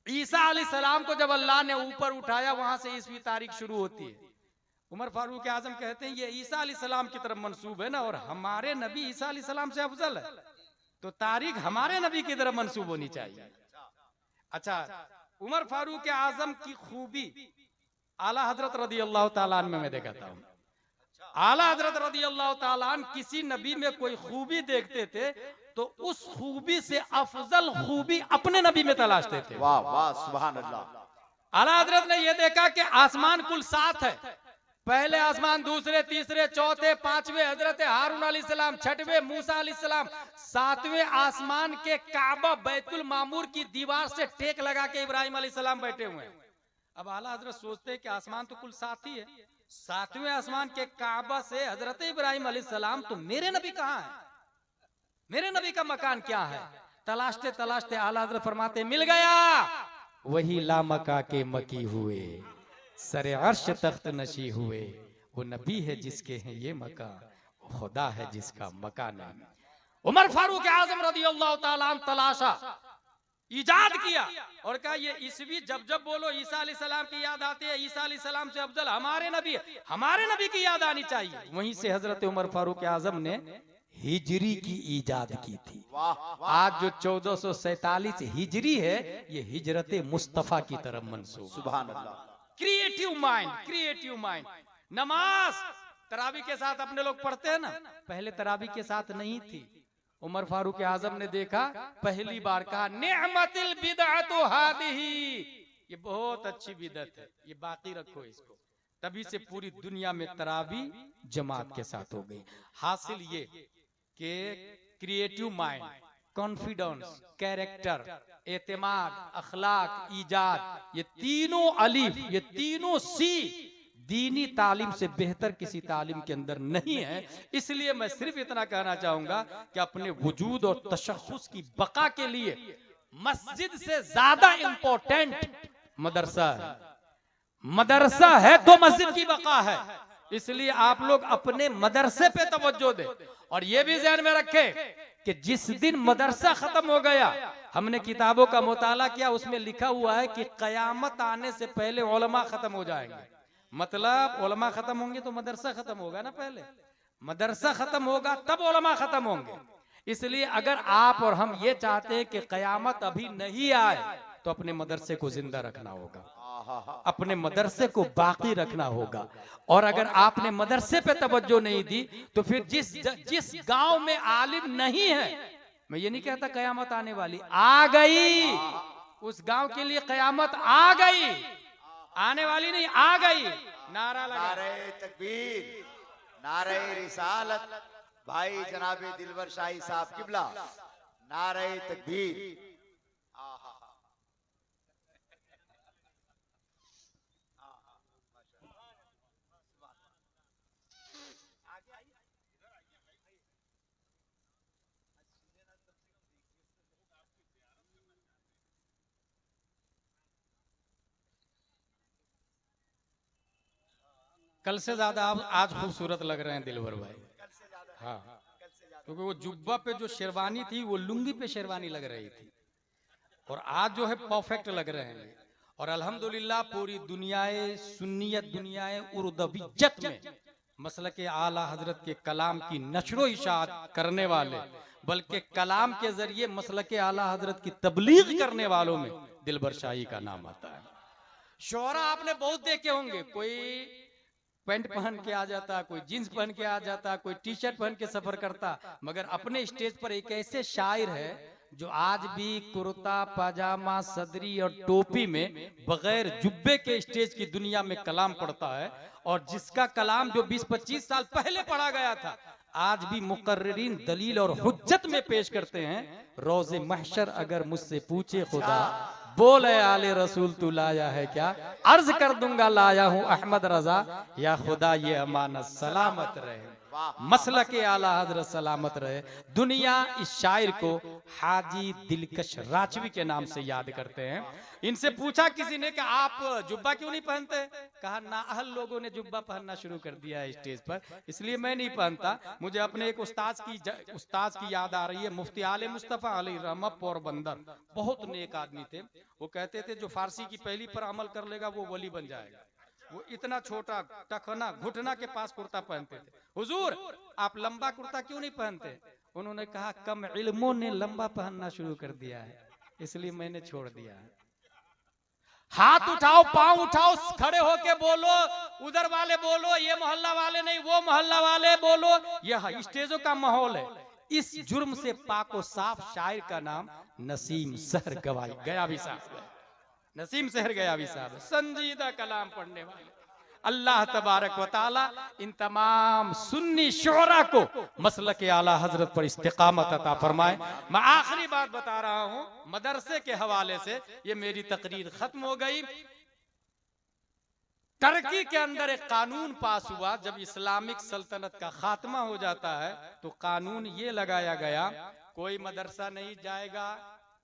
Speaker 1: ईसा अलैहिस्सलाम को जब अल्लाह ने ऊपर उठाया, वहां से ईस्वी तारीख शुरू होती है। उमर फारूक आजम कहते हैं ये ईसा अलैहिस्सलाम की तरफ मंसूब है ना, और हमारे नबी ईसा अलैहिस्सलाम से अफजल है, तो तारीख हमारे नबी की तरफ मंसूब होनी चाहिए। अच्छा, उमर फारूक आजम की खूबी आला हजरत रदी अल्लाह ताला अन्हु में मैं दिखाता हूँ। आला हजरत रदी अल्लाह ताला अन्हु किसी नबी में कोई खूबी देखते थे तो उस खूबी से अफजल खूबी अपने नबी में तलाशते थे।
Speaker 2: वाह वाह, सुभान अल्लाह।
Speaker 1: आला हजरत ने यह देखा कि आसमान कुल 7 है, पहले आसमान, दूसरे, तीसरे, चौथे, पांचवे हजरत हारून अलैहिस्सलाम, छठवें मूसा अलैहिस्सलाम, 7वें आसमान के काबा बैतुल मामूर की दीवार से टेक लगा के इब्राहिम अलैहिस्सलाम बैठे हुए हैं। अब आला हजरत सोचते हैं कि आसमान तो कुल 7 ही है, 7वें आसमान के काबा से हजरत इब्राहिम अलैहिस्सलाम, तो मेरे नबी कहाँ है, मेरे नबी का मकान क्या है? तलाशते तलाशते आला हजरत फरमाते मिल गया, वही लामका के मकी हुए, सरे अर्श तख्त नशी हुए, वो नबी है जिसके हैं ये मकान, खुदा है जिसका मकान है। उमर फारूक आजम रदी अल्लाह ताला अन्हु तलाशा, इजाद किया और कहा ये ईस्वी जब जब बोलो ईसा अलैहिस्सलाम की याद आती है, ईसा अलैहिस्सलाम से अफजल हमारे नबी है, हमारे नबी की याद आनी चाहिए। वहीं से हजरत उमर फारूक आजम ने हिजरी की इजाद की थी।
Speaker 2: वाह वाह
Speaker 1: आज जो 1447 हिजरी है, ये हिजरत मुस्तफा की तरफ मंसूब।
Speaker 2: सुभान अल्लाह।
Speaker 1: Creative mind, creative mind. नमाज तरावी के साथ अपने लोग पढ़ते हैं ना, पहले तरावी के साथ नहीं थी। उमर फारूक आजम ने देखा, पहली बार कहा निअमतिल बिदअतु हादिही, ये बहुत अच्छी बिदअत है, ये बाकी रखो इसको। तभी से पूरी दुनिया में तरावी जमात के साथ हो गई। हासिल ये कि क्रिएटिव माइंड, कॉन्फिडेंस, कैरेक्टर, एतमाद, अखलाक, ईजाद, ये तीनों अलीफ, ये तीनों सी दीनी तालीम से बेहतर किसी तालीम के अंदर नहीं है। इसलिए मैं सिर्फ इतना कहना चाहूंगा कि अपने वजूद और तशख्खुस की बका के लिए मस्जिद से ज्यादा इंपॉर्टेंट मदरसा है। मदरसा है तो मस्जिद की बका है। इसलिए आप लोग अपने मदरसे पे तवज्जो दें और ये भी ध्यान में रखें कि जिस दिन मदरसा खत्म हो गया, हमने किताबों का मुताला किया, उसमें लिखा हुआ है कि कयामत आने से पहले उलमा खत्म हो जाएंगे। मतलब उलमा खत्म होंगे तो मदरसा खत्म होगा ना, पहले मदरसा खत्म होगा तब उलमा खत्म होंगे। इसलिए अगर आप और हम ये चाहते हैं कि कयामत अभी नहीं आए, तो अपने मदरसे को जिंदा रखना होगा, अपने मदरसे को बाकी रखना होगा। और अगर आपने मदरसे पे तवज्जो नहीं दी, तो फिर जिस गांव में आलिम नहीं है, मैं ये नहीं कहता कयामत आने वाली, आ गई, उस गांव के लिए कयामत आ गई, आने वाली नहीं, आ गई। नारा लगा,
Speaker 2: नारे तकबीर, नारे रिसालत, भाई जनाबे दिलवर शाही साहब किबला, नारे तकबीर।
Speaker 1: कल से ज्यादा आप आज खूबसूरत लग रहे हैं दिलवर भाई। हाँ, क्योंकि वो जुब्बा पे जो शेरवानी थी, वो लुंगी पे शेरवानी लग रही थी, और आज जो है परफेक्ट लग रहे हैं। और अल्हम्दुलिल्लाह पूरी दुनियाए सुन्नियत, दुनियाए उर्दवियत में मसलक आला हजरत के कलाम की नशरो इशाअत करने वाले, बल्कि कलाम के जरिए मसलक आला हजरत की तबलीग करने वालों में दिलबर शाही का नाम आता है। शोहरा आपने बहुत देखे होंगे, कोई पैंट पहन के आ जाता, कोई जींस पहन के आ जाता, कोई टी शर्ट पहन के सफर करता, मगर अपने स्टेज पर एक ऐसे शायर है जो आज भी कुर्ता पाजामा सदरी और टोपी में बगैर जुब्बे के स्टेज की दुनिया में कलाम पढ़ता है, और जिसका कलाम जो 20-25 साल पहले पढ़ा गया था, आज भी मुकर्रिरीन दलील और हुज्जत में पेश करते हैं। रोज़े महशर अगर मुझसे पूछे खुदा, बोले आले रसूल तू लाया है क्या, अर्ज कर दूंगा लाया हूँ अहमद रजा, या खुदा ये अमानत सलामत रहे, मसलक आला हजरत सलामत रहे। दुनिया इस शायर को हाजी दिलकश राजवी के नाम से याद करते हैं। इनसे पूछा किसी ने कि आप जुब्बा क्यों नहीं पहनते, कहा नाअहल लोगों ने जुब्बा पहनना शुरू कर दिया है स्टेज पर, इसलिए मैं नहीं पहनता। मुझे अपने एक उस्ताद की याद आ रही है, मुफ्ती आले मुस्तफा अलैहि रहमत पोरबंदर, बहुत नेक आदमी थे। वो कहते थे जो फारसी की पहली पर अमल कर लेगा वो वली बन जाएगा। वो इतना छोटा टखना घुटना के पास कुर्ता पहनते थे। हुजूर आप लंबा कुर्ता क्यों नहीं पहनते, उन्होंने कहा कम इल्मों ने लंबा पहनना शुरू कर दिया है, इसलिए मैंने छोड़ दिया है। हाथ उठाओ, पांव उठाओ, खड़े होके बोलो, उधर वाले बोलो, ये मोहल्ला वाले नहीं, वो मोहल्ला वाले बोलो, यह स्टेजों का माहौल है। इस जुर्म से पाको साफ शायर का नाम नसीम सहर गवाई गयावी साहब, नसीम सहर गयावी साहब, संजीदा कलाम पढ़ने वाले। अल्लाह तबारक व ताला इन तमाम सुन्नी शोरा को मसलक आला हजरत पर इस्तिकामत अता फरमाए। मैं आखिरी बात बता रहा हूं मदरसे के हवाले से, ये मेरी तकरीर खत्म हो गई। टर्की के अंदर एक कानून पास हुआ, जब इस्लामिक सल्तनत का खात्मा हो जाता है तो कानून ये लगाया गया, कोई मदरसा नहीं जाएगा,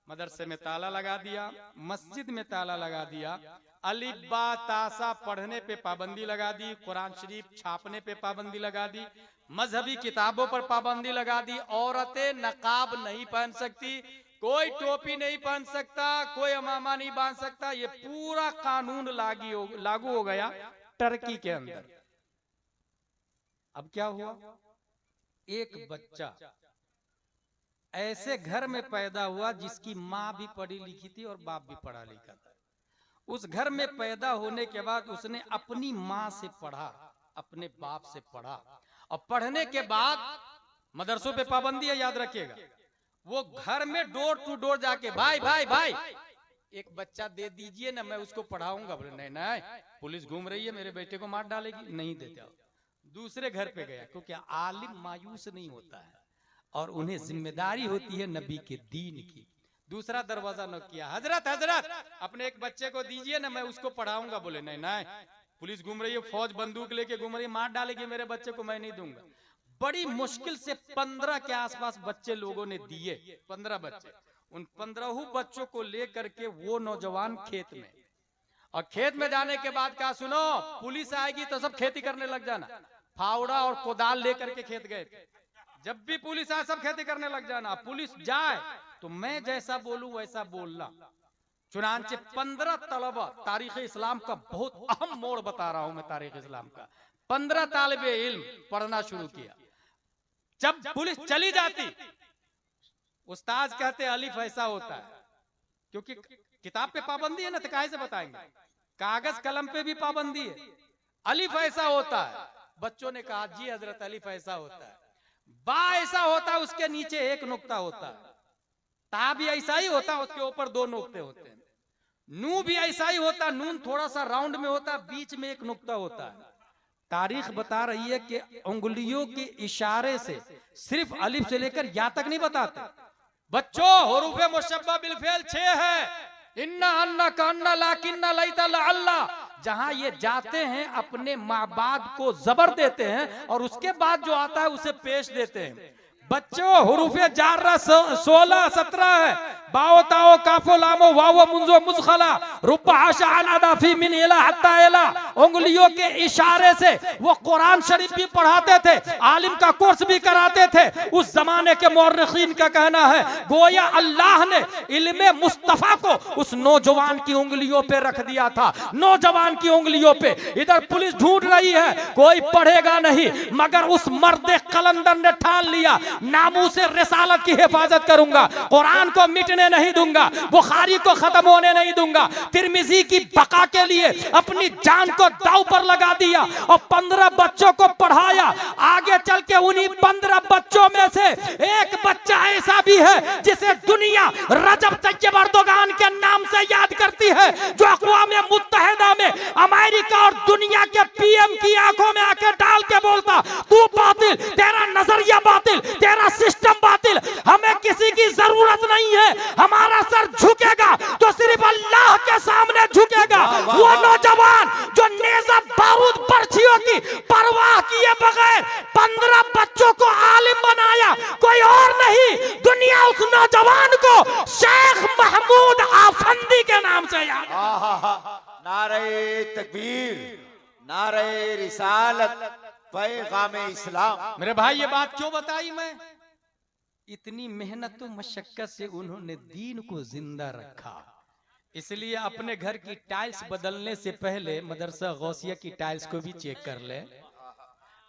Speaker 1: मदरसे में ताला लगा दिया, मस्जिद में ताला लगा दिया, अलिब्बा तासा पढ़ने पे पाबंदी लगा दी, कुरान शरीफ छापने पे पाबंदी लगा दी, मजहबी किताबों पर पाबंदी लगा दी, औरतें नकाब नहीं पहन सकती, कोई टोपी नहीं पहन सकता, कोई अमामा नहीं बांध सकता। ये पूरा कानून लागू हो गया टर्की के अंदर। अब क्या हुआ, एक बच्चा ऐसे घर में पैदा हुआ जिसकी माँ भी पढ़ी लिखी थी और बाप भी पढ़ा लिखा था। उस घर में पैदा होने के बाद उसने अपनी माँ से पढ़ा, अपने बाप से पढ़ा, और पढ़ने के बाद मदरसों पे पाबंदी है, याद रखिएगा। वो घर में डोर टू डोर जाके भाई भाई भाई एक बच्चा दे दीजिए ना, मैं उसको पढ़ाऊंगा। बोले नहीं नहीं, पुलिस घूम रही है, मेरे बेटे को मार डालेगी, नहीं देता। दूसरे घर पे गया, क्योंकि आलिम मायूस नहीं होता है और उन्हें जिम्मेदारी होती है नबी के दीन की। दूसरा दरवाजा न किया, हजरत हजरत अपने एक बच्चे को दीजिए ना, मैं उसको पढ़ाऊंगा। बोले नहीं नहीं, पुलिस घूम रही है, फौज बंदूक लेके घूम रही है, मार डालेगी मेरे बच्चे को, मैं नहीं दूंगा। बड़ी मुश्किल से 15 के आसपास बच्चे लोगों ने दिए, 15 बच्चे। उन 15 बच्चों को लेकर के वो नौजवान खेत में, और खेत में जाने के बाद क्या सुनो, पुलिस आएगी तो सब खेती करने लग जाना। फावड़ा और कोदाल लेकर के खेत गए थे। जब भी पुलिस आए सब खेती करने लग जाना, पुलिस जाए तो मैं जैसा बोलूं वैसा बोलना। चुनांचे 15 तलबा, तारीख इस्लाम का बहुत अहम मोड़ बता रहा हूं मैं, तारीख इस्लाम का 15 तालिबे इल्म पढ़ना शुरू किया। जब पुलिस चली जाती, उस्ताद कहते अलिफ ऐसा होता है, क्योंकि किताब पे पाबंदी है ना, तो काहे से बताएंगे, कागज कलम पे भी पाबंदी है। अलिफ ऐसा होता है, बच्चों ने कहा जी हजरत अलिफ ऐसा होता है। बा ऐसा होता है, उसके नीचे एक नुक्ता होता है। ता भी ऐसा ही होता है, उसके ऊपर 2 नुक्ते होते हैं। नू भी ऐसा ही होता, नून थोड़ा सा राउंड में होता, बीच में एक नुक्ता होता है। तारीख बता रही है कि उंगलियों के इशारे से सिर्फ अलिफ से लेकर या तक नहीं बताते बच्चों। हुरूफे मुशब्बा बिल फेल 6 है, इन्ना अन्ना कान्ना लाकिन्ना लैता लअल्ला। जहां ये जाते हैं अपने माँ बाप को जबर देते हैं और उसके बाद जो आता है उसे पेश देते हैं। बच्चों हुरूफे जारा 16 17 है, बाओ ताओ काफो लामो वावो मुंजो मुजखला रुब्बा आशा अनादाफी मिन इला हत्ता इला। उंगलियों के इशारे से वो कुरान शरीफ भी पढ़ाते थे, आलिम का कोर्स भी कराते थे। उस जमाने के मुअर्रिखीन का कहना है गोया अल्लाह ने इल्मे मुस्तफा को उस नौजवान की उंगलियों पे रख दिया था, नौजवान की उंगलियों पे। इधर पुलिस ढूंढ रही है, कोई पढ़ेगा नहीं, मगर उस मर्द कलंदर ने ठान लिया नामू से रिसालत की हिफाजत करूंगा, कुरान को मिटने नहीं दूंगा, बुखारी को खत्म होने नहीं दूंगा। तिरमिजी की बका के लिए अपनी जान को दांव पर लगा दिया और 15 बच्चों को पढ़ाया। आगे चल के उन्हीं 15 बच्चों में से एक बच्चा ऐसा भी है जिसे दुनिया रजब तैयब अर्दोगान के नाम से याद करती है, जो अक़वाम मुत्तहिदा में अमेरिका और दुनिया के पीएम की आंखों में आके डाल के बोलता तू बातिल, तेरा नजरिया बातिल, तेरा सिस्टम बातिल, हमें किसी की जरूरत नहीं है, हमारा सर झुकेगा तो सिर्फ अल्लाह के सामने झुकेगा। वो नौजवान जो नेज़ा बारूद बर्छियों की परवाह किए बगैर 15 बच्चों को आलिम बनाया, कोई और नहीं, दुनिया उस नौजवान को शेख महमूद आफंदी के नाम से याद।
Speaker 2: नारे तकबीर, नारे रिसालत, पैगाम इस्लाम।
Speaker 1: मेरे भाई ये बात क्यों बताई मैं? इतनी मेहनत और मशक्कत से उन्होंने दीन को जिंदा रखा। इसलिए अपने घर की टाइल्स बदलने से पहले मदरसा गौसिया की टाइल्स को भी चेक कर ले।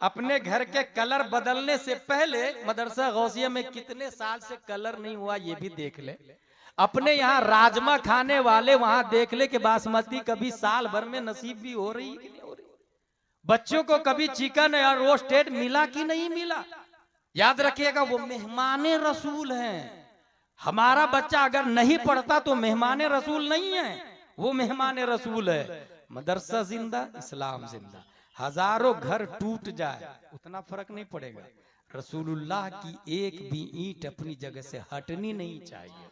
Speaker 1: अपने घर के कलर बदलने से पहले मदरसा गौसिया में कितने साल से कलर नहीं हुआ ये भी देख ले। अपने यहाँ राजमा खाने वाले वहां देख ले कि बासमती कभी साल भर में नसीब भी हो रही कि नहीं हो रही। बच्चों को कभी चिकन या रोस्टेड मिला कि नहीं मिला। याद रखिएगा वो मेहमान रसूल हैं। हमारा बच्चा अगर नहीं पढ़ता तो मेहमान रसूल नहीं है, वो मेहमान रसूल है। मदरसा जिंदा, इस्लाम जिंदा। हजारों घर टूट जाए उतना फर्क नहीं पड़ेगा, रसूलुल्लाह की एक भी ईंट अपनी जगह से हटनी नहीं चाहिए,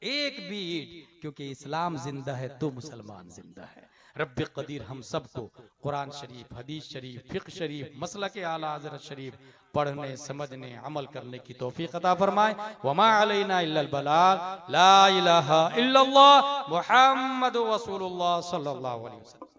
Speaker 1: एक भी ईंट, क्योंकि इस्लाम जिंदा है तो मुसलमान जिंदा है। रब्बे कदीर हम सबको कुरान शरीफ, हदीस शरीफ, फिक्र शरीफ, मसलक आला हज़रत शरीफ पढ़ने, समझने, अमल करने की तौफीक अता फरमाए। वमा अलैना इल्लल बलाग, ला इलाहा इल्लल्लाह मुहम्मदुर रसूलुल्लाह सल्लल्लाहु अलैहि वसल्लम।